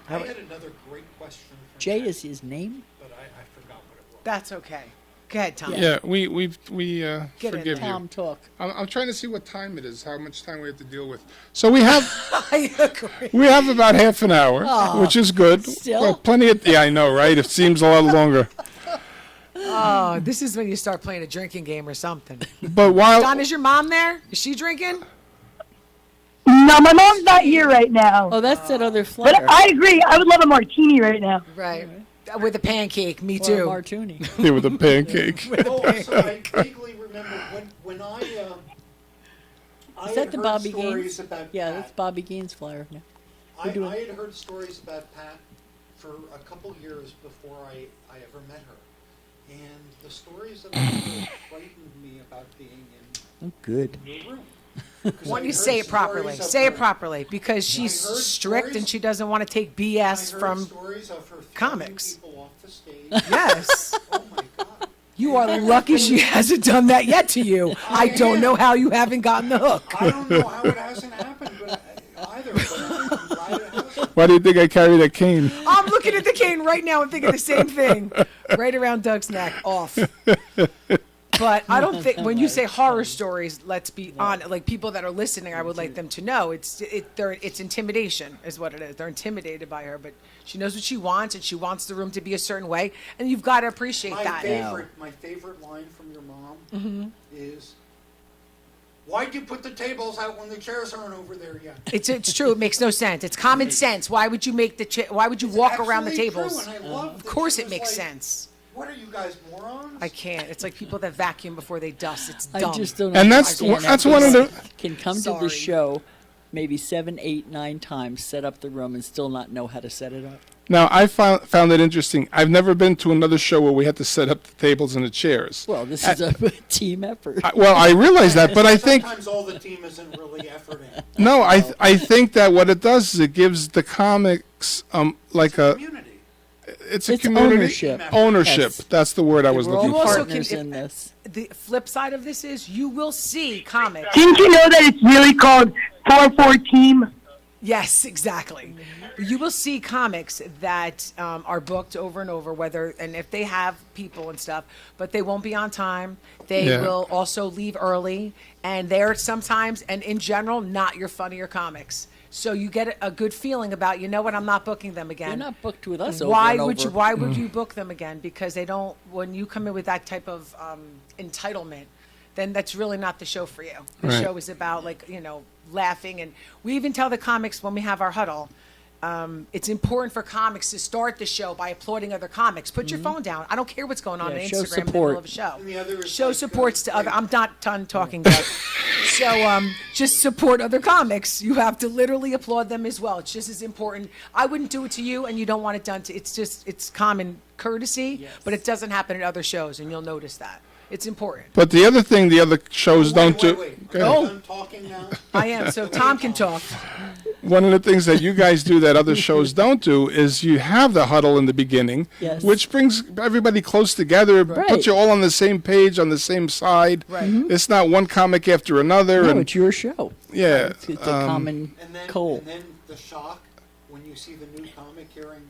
[SPEAKER 5] I had another great question. From
[SPEAKER 3] Jay
[SPEAKER 5] Pat,
[SPEAKER 3] is his name?
[SPEAKER 5] but I forgot what it was.
[SPEAKER 4] That's okay. Go ahead, Tom.
[SPEAKER 2] Yeah, we
[SPEAKER 4] Get in,
[SPEAKER 2] forgive you.
[SPEAKER 3] Tom, talk.
[SPEAKER 2] I'm trying to see what time it is, how much time we have to deal with. So we have
[SPEAKER 4] I agree.
[SPEAKER 2] we have about half an hour,
[SPEAKER 3] Oh,
[SPEAKER 2] which is good.
[SPEAKER 3] still?
[SPEAKER 2] Well, plenty of I know, right? It seems a lot longer.
[SPEAKER 4] Oh, this is when you start playing a drinking game or something.
[SPEAKER 2] But while
[SPEAKER 4] Don, is your mom there? Is she drinking?
[SPEAKER 6] No, my mom's not here right now.
[SPEAKER 3] Oh, that's that other
[SPEAKER 6] But
[SPEAKER 3] flyer.
[SPEAKER 6] I agree. I would love a martini right now.
[SPEAKER 4] Right. With a pancake. Me
[SPEAKER 3] Or a
[SPEAKER 4] too.
[SPEAKER 3] martini.
[SPEAKER 2] yeah, with a pancake.
[SPEAKER 5] Oh, so I vaguely remember when I
[SPEAKER 3] Is that
[SPEAKER 5] had
[SPEAKER 3] the
[SPEAKER 5] heard
[SPEAKER 3] Bobby
[SPEAKER 5] stories
[SPEAKER 3] Gaines?
[SPEAKER 5] about
[SPEAKER 3] Yeah,
[SPEAKER 5] Pat.
[SPEAKER 3] that's Bobby Gaines flyer. No.
[SPEAKER 5] I
[SPEAKER 3] doing-
[SPEAKER 5] had heard stories about Pat for a couple years before I ever met her. And the stories that I heard frightened me about being in
[SPEAKER 3] Oh, good.
[SPEAKER 5] your room.
[SPEAKER 4] Why don't you say it properly? Say it properly, because she's
[SPEAKER 5] I heard
[SPEAKER 4] strict and
[SPEAKER 5] stories-
[SPEAKER 4] she doesn't want to take
[SPEAKER 5] I
[SPEAKER 4] BS
[SPEAKER 5] heard
[SPEAKER 4] from.
[SPEAKER 5] stories of her throwing
[SPEAKER 4] comics.
[SPEAKER 5] people off the stage.
[SPEAKER 4] Yes.
[SPEAKER 5] Oh my God.
[SPEAKER 4] You are lucky she hasn't done that yet to you. I don't know how you haven't gotten the hook.
[SPEAKER 5] I don't know how it hasn't happened, but either. But I'm glad it hasn't.
[SPEAKER 2] Why do you think I carry that cane?
[SPEAKER 4] I'm looking at the cane right now and thinking the same thing. Right around Doug's neck, off. But I don't think when you say horror stories, let's be on. Like people that are listening, I would like them to know it's intimidation is what it is. They're intimidated by her, but she knows what she wants and she wants the room to be a certain way, and you've got to appreciate that.
[SPEAKER 5] My favorite line from your mom is, "Why'd you put the tables out when the chairs aren't over there yet?"
[SPEAKER 4] It's true. It makes no sense. It's common sense. Why would you make why would you walk around the
[SPEAKER 5] Absolutely
[SPEAKER 4] tables?
[SPEAKER 5] true, and I love
[SPEAKER 4] Of
[SPEAKER 5] that
[SPEAKER 4] course,
[SPEAKER 5] she
[SPEAKER 4] it
[SPEAKER 5] was
[SPEAKER 4] makes
[SPEAKER 5] like,
[SPEAKER 4] sense.
[SPEAKER 5] What are you guys, morons?
[SPEAKER 4] I can't. It's like people that vacuum before they dust. It's
[SPEAKER 3] I
[SPEAKER 4] dumb.
[SPEAKER 3] just don't
[SPEAKER 2] And that's
[SPEAKER 3] understand how
[SPEAKER 2] one of
[SPEAKER 3] people
[SPEAKER 2] the
[SPEAKER 3] can come to
[SPEAKER 4] Sorry.
[SPEAKER 3] the show maybe 7, 8, 9 times, set up the room, and still not know how to set it up.
[SPEAKER 2] Now, I found it interesting. I've never been to another show where we had to set up the tables and the chairs.
[SPEAKER 3] Well, this is a team effort.
[SPEAKER 2] Well, I realize that, but I think
[SPEAKER 5] Sometimes all the team isn't really efforting.
[SPEAKER 2] no, I think that what it does is it gives the comics like a
[SPEAKER 5] Community.
[SPEAKER 2] it's a
[SPEAKER 3] It's
[SPEAKER 2] community
[SPEAKER 3] ownership.
[SPEAKER 2] Ownership.
[SPEAKER 3] Yes.
[SPEAKER 2] That's the word I was
[SPEAKER 3] We're all
[SPEAKER 2] looking
[SPEAKER 4] also
[SPEAKER 2] for.
[SPEAKER 3] partners
[SPEAKER 4] can-
[SPEAKER 3] in this.
[SPEAKER 4] The flip side of this is you will see comics.
[SPEAKER 6] Didn't you know that it's really called 4-4 Team?
[SPEAKER 4] Yes, exactly. You will see comics that are booked over and over, and if they have people and stuff, but they won't be on time. They
[SPEAKER 2] Yeah.
[SPEAKER 4] will also leave early, and they're sometimes, and in general, not your funnier comics. So you get a good feeling about, you know what, I'm not booking them again.
[SPEAKER 3] They're not booked with us over
[SPEAKER 4] Why
[SPEAKER 3] and
[SPEAKER 4] would
[SPEAKER 3] over.
[SPEAKER 4] you? Why would you book them again? Because they don't. When you come in with that type of entitlement, then that's really not the show for you. The
[SPEAKER 2] Right.
[SPEAKER 4] show is about laughing, and we even tell the comics when we have our huddle. It's important for comics to start the show by applauding other comics. Put your phone down. I don't care what's going on
[SPEAKER 3] Yeah,
[SPEAKER 4] on
[SPEAKER 3] show
[SPEAKER 4] Instagram in the
[SPEAKER 3] support.
[SPEAKER 4] middle of a show.
[SPEAKER 5] And the other is
[SPEAKER 4] Show
[SPEAKER 5] like,
[SPEAKER 4] supports to other.
[SPEAKER 5] like-
[SPEAKER 4] I'm not done talking, Doug. So just support other comics. You have to literally applaud them as well. It's just as important. I wouldn't do it to you, and you don't want it done to. It's common courtesy, but it doesn't happen at other shows, and you'll notice that. It's important.
[SPEAKER 2] But the other thing the other shows don't do.
[SPEAKER 5] Wait.
[SPEAKER 2] Go
[SPEAKER 5] Are
[SPEAKER 2] ahead.
[SPEAKER 5] you done talking now?
[SPEAKER 4] I am, so Tom can talk.
[SPEAKER 2] One of the things that you guys do that other shows don't do is you have the huddle in the beginning,
[SPEAKER 3] Yes.
[SPEAKER 2] which brings everybody close together,
[SPEAKER 3] Right.
[SPEAKER 2] puts you all on the same page, on the same side.
[SPEAKER 4] Right.
[SPEAKER 2] It's not one comic after another.
[SPEAKER 3] No,
[SPEAKER 2] and
[SPEAKER 3] it's your show.
[SPEAKER 2] yeah,
[SPEAKER 3] It's a common cold.
[SPEAKER 5] And then the shock when you see the new comic hearing,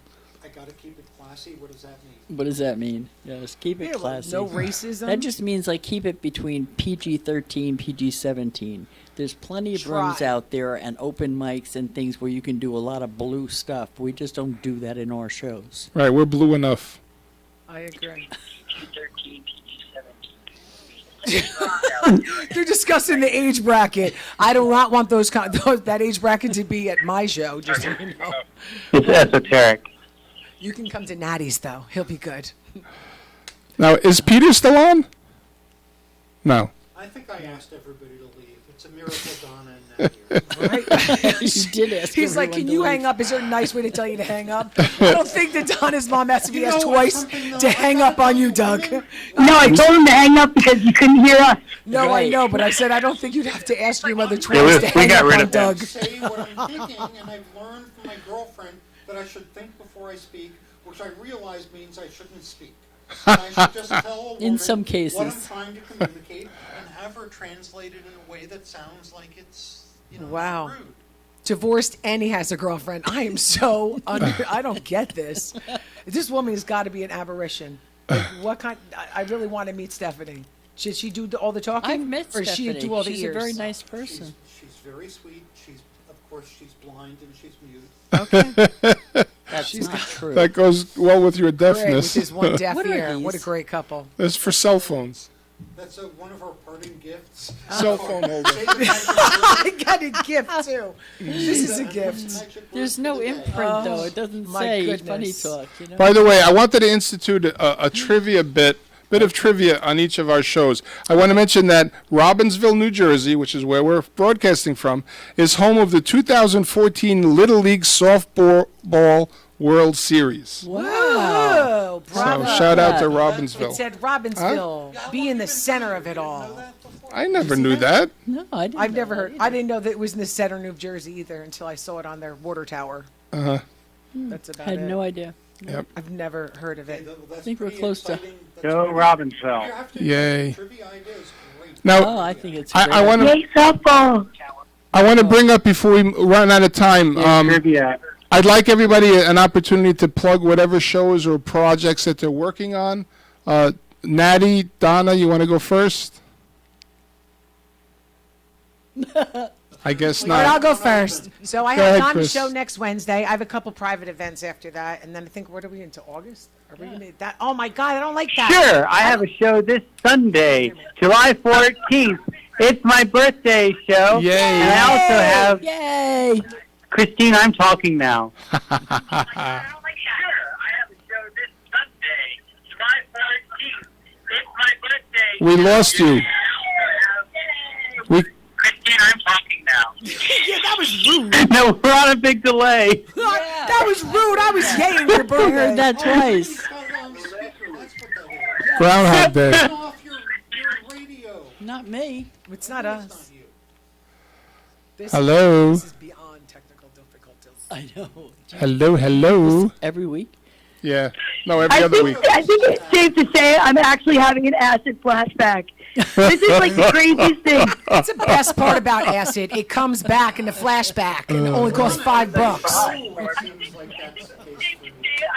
[SPEAKER 5] I got to keep it classy. What does that mean?
[SPEAKER 3] What does that mean? Yes, keep it
[SPEAKER 4] Yeah, well,
[SPEAKER 3] classy.
[SPEAKER 4] no racism.
[SPEAKER 3] That just means like keep it between PG-13, PG-17. There's plenty of rooms
[SPEAKER 4] Try.
[SPEAKER 3] out there and open mics and things where you can do a lot of blue stuff. We just don't do that in our shows.
[SPEAKER 2] right. We're blue enough.
[SPEAKER 4] I agree.
[SPEAKER 8] PG-13,
[SPEAKER 4] They're discussing the age bracket. I do not want that age bracket to be at my show. Just so you know.
[SPEAKER 10] It's esoteric.
[SPEAKER 4] You can come to Natty's though. He'll be good.
[SPEAKER 2] Now, is Peter still on? No.
[SPEAKER 5] I think I asked everybody to leave. It's a miracle Donna and Natty are
[SPEAKER 4] Right?
[SPEAKER 3] You did ask
[SPEAKER 4] He's like,
[SPEAKER 3] everyone
[SPEAKER 4] "Can
[SPEAKER 3] to
[SPEAKER 4] you
[SPEAKER 3] leave."
[SPEAKER 4] hang up? Is there a nice way to tell you to hang up?" I don't think that Donna's mom has to be
[SPEAKER 5] You
[SPEAKER 4] asked
[SPEAKER 5] know
[SPEAKER 4] twice
[SPEAKER 5] something, though?
[SPEAKER 4] to
[SPEAKER 5] I
[SPEAKER 4] hang
[SPEAKER 5] gotta
[SPEAKER 4] up on
[SPEAKER 5] tell
[SPEAKER 4] you, Doug.
[SPEAKER 5] women,
[SPEAKER 6] No, I told him to hang up because you couldn't hear us.
[SPEAKER 4] No, I
[SPEAKER 3] Right.
[SPEAKER 4] know, but I said I don't think you'd have to ask your mother
[SPEAKER 10] we-
[SPEAKER 4] twice to
[SPEAKER 10] we
[SPEAKER 4] hang
[SPEAKER 10] got
[SPEAKER 4] up
[SPEAKER 10] rid
[SPEAKER 4] on
[SPEAKER 10] of that.
[SPEAKER 4] Doug.
[SPEAKER 5] say what I'm thinking, and I've learned from my girlfriend that I should think before I speak, which I realize means I shouldn't speak. And I should just tell a woman
[SPEAKER 3] In some
[SPEAKER 5] what I'm
[SPEAKER 3] cases.
[SPEAKER 5] trying to communicate and have her translate it in a way that sounds like it's,
[SPEAKER 4] Wow.
[SPEAKER 5] not rude.
[SPEAKER 4] Divorced and he has a girlfriend. I am so I don't get this. This woman has got to be an aberration. Like, what kind? I really want to meet Stephanie. Should she do all the talking?
[SPEAKER 3] I've met
[SPEAKER 4] or
[SPEAKER 3] Stephanie.
[SPEAKER 4] she do all the
[SPEAKER 3] She's
[SPEAKER 4] ears?
[SPEAKER 3] a very nice person.
[SPEAKER 5] She's very sweet. Of course, she's blind and she's mute.
[SPEAKER 4] Okay.
[SPEAKER 3] That's not true.
[SPEAKER 2] That goes well with your
[SPEAKER 4] Great,
[SPEAKER 2] deafness.
[SPEAKER 4] which is one deaf
[SPEAKER 3] What are
[SPEAKER 4] ear. What a
[SPEAKER 3] these?
[SPEAKER 4] great couple.
[SPEAKER 2] That's for cell phones.
[SPEAKER 5] That's one of our parting gifts.
[SPEAKER 2] Cell phone holder.
[SPEAKER 5] Say the magic
[SPEAKER 4] I got a gift too. This is a gift.
[SPEAKER 5] word
[SPEAKER 3] There's
[SPEAKER 5] for
[SPEAKER 3] no
[SPEAKER 5] the day.
[SPEAKER 3] imprint though. It doesn't
[SPEAKER 4] my
[SPEAKER 3] say
[SPEAKER 4] goodness.
[SPEAKER 3] funny talk. You know.
[SPEAKER 2] By the way, I wanted to institute a trivia bit of trivia on each of our shows. I want to mention that Robbinsville, New Jersey, which is where we're broadcasting from, is home of the 2014 Little League Softball World Series.
[SPEAKER 4] Whoa!
[SPEAKER 2] So
[SPEAKER 4] Bravo.
[SPEAKER 2] shout out to
[SPEAKER 4] It
[SPEAKER 2] Robbinsville.
[SPEAKER 4] said Robbinsville. Be in the center of it all.
[SPEAKER 2] I never knew that.
[SPEAKER 3] No, I didn't.
[SPEAKER 4] I've
[SPEAKER 3] know
[SPEAKER 4] never
[SPEAKER 3] that
[SPEAKER 4] heard.
[SPEAKER 3] either.
[SPEAKER 4] I didn't know that it was in the center of New Jersey either until I saw it on their water tower.
[SPEAKER 2] Uh-huh.
[SPEAKER 4] That's about
[SPEAKER 3] Had
[SPEAKER 4] it.
[SPEAKER 3] no idea.
[SPEAKER 2] Yep.
[SPEAKER 4] I've never heard of
[SPEAKER 5] Okay,
[SPEAKER 4] it.
[SPEAKER 5] that's
[SPEAKER 3] I think we're
[SPEAKER 5] pretty
[SPEAKER 3] close to-
[SPEAKER 5] exciting. That's
[SPEAKER 10] Go
[SPEAKER 5] pretty-
[SPEAKER 10] Robbinsville.
[SPEAKER 5] You have to
[SPEAKER 2] Yay.
[SPEAKER 5] admit, trivia idea is great.
[SPEAKER 2] Now,
[SPEAKER 3] Oh, I think it's. a
[SPEAKER 2] I
[SPEAKER 3] great
[SPEAKER 2] want to
[SPEAKER 6] Yay, softball.
[SPEAKER 2] bring up before we run out of time.
[SPEAKER 10] Trivia.
[SPEAKER 2] I'd like everybody an opportunity to plug whatever shows or projects that they're working on. Natty, Donna, you want to go first? I guess
[SPEAKER 4] All right, I'll
[SPEAKER 2] not.
[SPEAKER 4] go first. So I
[SPEAKER 2] Go
[SPEAKER 4] have
[SPEAKER 2] ahead,
[SPEAKER 4] Donna's
[SPEAKER 2] Chris.
[SPEAKER 4] show next Wednesday. I have a couple private events after that, and then I think what are we into August? Are we gonna that? Oh my God, I don't like that.
[SPEAKER 10] Sure, I have a show this Sunday, July 14th. It's my birthday show.
[SPEAKER 2] Yay.
[SPEAKER 10] And I also have
[SPEAKER 3] Yay!
[SPEAKER 10] Christine, I'm talking now.
[SPEAKER 8] I don't like that. Sure, I have a show this Sunday, July 14th. It's my birthday.
[SPEAKER 2] We lost you. We
[SPEAKER 8] Christine, I'm talking now.
[SPEAKER 4] Yeah, that was rude.
[SPEAKER 10] No, we're on a big delay.
[SPEAKER 4] That was rude. I was yaying your
[SPEAKER 3] I
[SPEAKER 4] birthday.
[SPEAKER 3] heard that twice.
[SPEAKER 5] Got it on speaker. That's what that is.
[SPEAKER 2] Groundhog Day.
[SPEAKER 5] Turn off your radio.
[SPEAKER 3] Not me.
[SPEAKER 4] It's not
[SPEAKER 5] It's not
[SPEAKER 4] us.
[SPEAKER 5] you.
[SPEAKER 2] Hello.
[SPEAKER 4] This is beyond technical difficulties.
[SPEAKER 3] I know.
[SPEAKER 2] Hello.
[SPEAKER 3] Every week.
[SPEAKER 2] Yeah. No, every other week.
[SPEAKER 6] I think it's safe to say I'm actually having an acid flashback. This is like the craziest thing.
[SPEAKER 4] That's the best part about acid. It comes back in the flashback, and it only costs $5.
[SPEAKER 5] It seems like that's the case for you.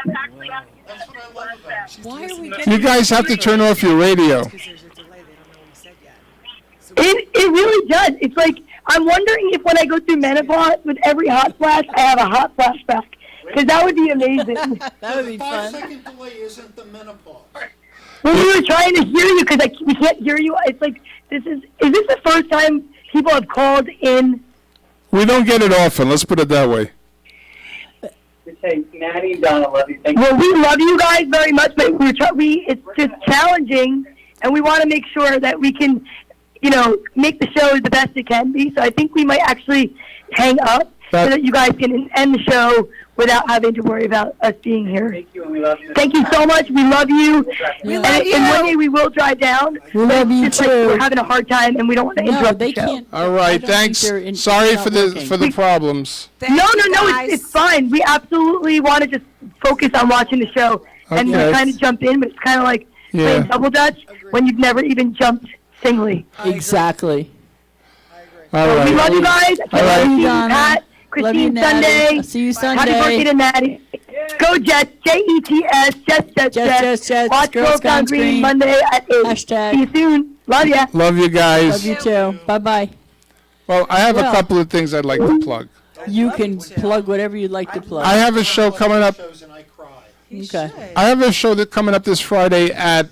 [SPEAKER 8] I'm actually having
[SPEAKER 5] That's what I love about you.
[SPEAKER 3] Why are we getting?
[SPEAKER 2] You guys have to turn off your radio.
[SPEAKER 4] Because there's a delay. They don't know what he said yet.
[SPEAKER 6] It really does. It's like I'm wondering if when I go through menopause with every hot flash, I have a hot flashback. Because that would be amazing.
[SPEAKER 3] That would be
[SPEAKER 5] The
[SPEAKER 3] fun.
[SPEAKER 5] 5-second delay isn't the menopause.
[SPEAKER 6] When we were trying to hear you, because we can't hear you, it's like, is this the first time people have called in?
[SPEAKER 2] We don't get it often. Let's put it that way.
[SPEAKER 10] Hey, Natty and Donna, love you. Thank you.
[SPEAKER 6] Well, we love you guys very much, but it's just challenging, and we want to make sure that we can, make the show the best it can be. So I think we might actually hang up.
[SPEAKER 2] That-
[SPEAKER 6] so that you guys can end the show without having to worry about us being here. Thank you, and we love you. Thank you so much. We love you.
[SPEAKER 3] We
[SPEAKER 6] and,
[SPEAKER 3] love you.
[SPEAKER 6] and one day we will drive down.
[SPEAKER 3] We love you
[SPEAKER 6] It's just like
[SPEAKER 3] too.
[SPEAKER 6] we're having a hard time, and we don't want to
[SPEAKER 3] No,
[SPEAKER 6] interrupt
[SPEAKER 3] they
[SPEAKER 6] the show.
[SPEAKER 3] can't.
[SPEAKER 2] All
[SPEAKER 3] I
[SPEAKER 2] right,
[SPEAKER 3] don't think
[SPEAKER 2] thanks.
[SPEAKER 3] they're in-
[SPEAKER 2] Sorry
[SPEAKER 3] it's
[SPEAKER 2] for
[SPEAKER 3] not
[SPEAKER 2] the
[SPEAKER 3] working.
[SPEAKER 2] problems.
[SPEAKER 4] Thank
[SPEAKER 6] No,
[SPEAKER 4] you, guys.
[SPEAKER 6] it's fine. We absolutely want to just focus on watching the show and
[SPEAKER 2] Okay.
[SPEAKER 6] kind of jump in, but it's kind of like
[SPEAKER 2] Yeah.
[SPEAKER 6] playing double dutch when you've never even jumped singly.
[SPEAKER 3] Exactly.
[SPEAKER 2] All
[SPEAKER 6] So we
[SPEAKER 2] right.
[SPEAKER 6] love you guys. I
[SPEAKER 2] All right.
[SPEAKER 6] love you,
[SPEAKER 3] Donna.
[SPEAKER 6] Pat,
[SPEAKER 3] Love you,
[SPEAKER 6] Christine,
[SPEAKER 3] Natty.
[SPEAKER 6] Sunday.
[SPEAKER 3] I'll see you
[SPEAKER 6] Happy birthday
[SPEAKER 3] Sunday.
[SPEAKER 6] to Natty. Go Jets, Jets, Jets.
[SPEAKER 3] Jets.
[SPEAKER 6] Watch
[SPEAKER 3] Girls
[SPEAKER 6] Girls Gone
[SPEAKER 3] Gone
[SPEAKER 6] Green
[SPEAKER 3] Green.
[SPEAKER 6] Monday at 8.
[SPEAKER 3] Hashtag.
[SPEAKER 6] See you soon. Love ya.
[SPEAKER 2] Love you guys.
[SPEAKER 3] Love you too. Bye-bye.
[SPEAKER 2] Well, I have a
[SPEAKER 3] Well.
[SPEAKER 2] couple of things I'd like to plug.
[SPEAKER 3] You can plug whatever you'd like to plug.
[SPEAKER 2] I have a show coming up.
[SPEAKER 5] Shows and I cry.
[SPEAKER 3] Okay.
[SPEAKER 2] I have a show that coming up this Friday at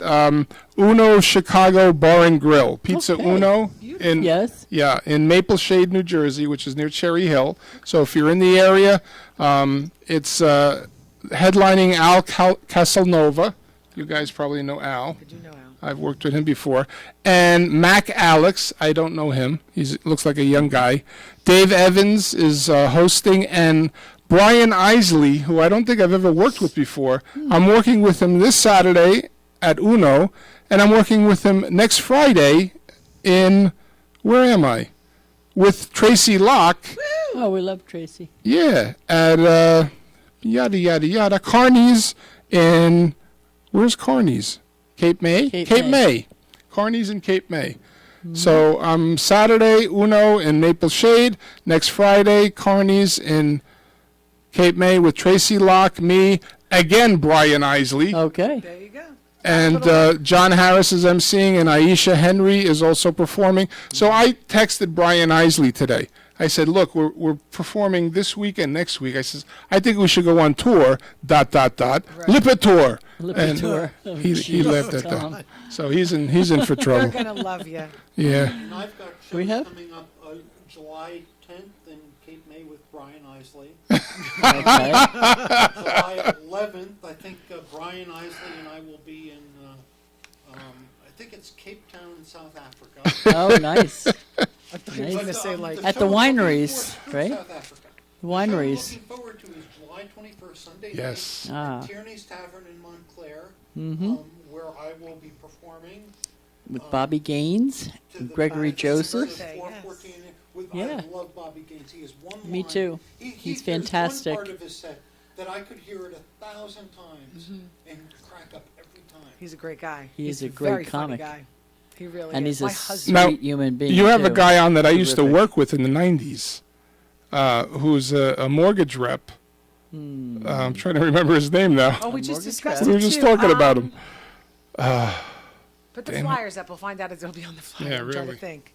[SPEAKER 2] Uno Chicago Bar and Grill. Pizza
[SPEAKER 3] Okay.
[SPEAKER 2] Uno in
[SPEAKER 3] Yes.
[SPEAKER 2] in Maple Shade, New Jersey, which is near Cherry Hill. So if you're in the area, it's headlining Al Casanova. You guys probably know Al.
[SPEAKER 4] I do know Al.
[SPEAKER 2] I've worked with him before. And Mac Alex, I don't know him. He looks like a young guy. Dave Evans is hosting, and Brian Isley, who I don't think I've ever worked with before. I'm working with him this Saturday at Uno, and I'm working with him next Friday in, where am I? With Tracy Locke.
[SPEAKER 3] Oh, we love Tracy.
[SPEAKER 2] Yeah, at yada yada yada. Carney's in, where's Carney's? Cape May?
[SPEAKER 3] Cape
[SPEAKER 2] May. Carney's in Cape May. So Saturday, Uno in Maple Shade. Next Friday, Carney's in Cape May with Tracy Locke, me, again Brian Isley,
[SPEAKER 3] Okay.
[SPEAKER 4] There you go.
[SPEAKER 2] and John Harris is emceeing, and Aisha Henry is also performing. So I texted Brian Isley today. I said, look, we're performing this week and next week. I says, I think we should go on tour, ... Lipitor.
[SPEAKER 3] Lipitor.
[SPEAKER 2] And
[SPEAKER 3] Oh,
[SPEAKER 2] he
[SPEAKER 3] jeez,
[SPEAKER 2] left at
[SPEAKER 3] Tom.
[SPEAKER 2] that. So he's in for
[SPEAKER 4] They're
[SPEAKER 2] trouble.
[SPEAKER 4] gonna love you.
[SPEAKER 2] Yeah.
[SPEAKER 5] And I've got
[SPEAKER 3] We
[SPEAKER 5] shows
[SPEAKER 3] have?
[SPEAKER 5] coming up July 10th in Cape May with Brian Isley.
[SPEAKER 3] Okay.
[SPEAKER 5] July 11th, I think Brian Isley and I will be in, I think it's Cape Town in South Africa.
[SPEAKER 3] Oh, nice.
[SPEAKER 4] I thought you were
[SPEAKER 3] Nice.
[SPEAKER 4] gonna say like
[SPEAKER 3] At the
[SPEAKER 5] show I'm looking
[SPEAKER 3] wineries,
[SPEAKER 5] forward to
[SPEAKER 3] right?
[SPEAKER 5] South Africa.
[SPEAKER 3] The
[SPEAKER 5] The show I'm
[SPEAKER 3] wineries.
[SPEAKER 5] looking forward to is July 21st, Sunday
[SPEAKER 2] Yes.
[SPEAKER 5] night,
[SPEAKER 3] Ah.
[SPEAKER 5] at Tierney's Tavern in Montclair,
[SPEAKER 3] Mm-hmm.
[SPEAKER 5] where I will be performing
[SPEAKER 3] With Bobby Gaines,
[SPEAKER 5] to the
[SPEAKER 3] Gregory
[SPEAKER 5] this is
[SPEAKER 3] Joseph.
[SPEAKER 5] the
[SPEAKER 4] Yes.
[SPEAKER 5] 414 with,
[SPEAKER 3] Yeah.
[SPEAKER 5] I love Bobby Gaines. He is one
[SPEAKER 3] Me
[SPEAKER 5] line.
[SPEAKER 3] too.
[SPEAKER 5] He
[SPEAKER 3] He's
[SPEAKER 5] there's
[SPEAKER 3] fantastic.
[SPEAKER 5] One part of his set that I could hear it 1,000 times and crack up every time.
[SPEAKER 4] he's a great guy.
[SPEAKER 3] He is
[SPEAKER 4] He's
[SPEAKER 3] a great
[SPEAKER 4] very funny
[SPEAKER 3] comic.
[SPEAKER 4] guy. He really
[SPEAKER 3] And
[SPEAKER 4] is.
[SPEAKER 3] he's a
[SPEAKER 4] My husband.
[SPEAKER 2] Now,
[SPEAKER 3] sweet human being.
[SPEAKER 2] You have a
[SPEAKER 3] too.
[SPEAKER 2] guy on that I used to
[SPEAKER 3] Terrific.
[SPEAKER 2] work with in the 90s, who's a mortgage rep. I'm trying to remember his name now.
[SPEAKER 4] Oh, we just
[SPEAKER 3] mortgage
[SPEAKER 4] discussed
[SPEAKER 3] guy.
[SPEAKER 2] We
[SPEAKER 4] it
[SPEAKER 2] were just
[SPEAKER 4] too.
[SPEAKER 2] talking about him.
[SPEAKER 4] Put the
[SPEAKER 2] Damn it.
[SPEAKER 4] flyers up. We'll find out if they'll be on the flyer.
[SPEAKER 2] Yeah,
[SPEAKER 4] I'm trying to
[SPEAKER 2] really.
[SPEAKER 4] think.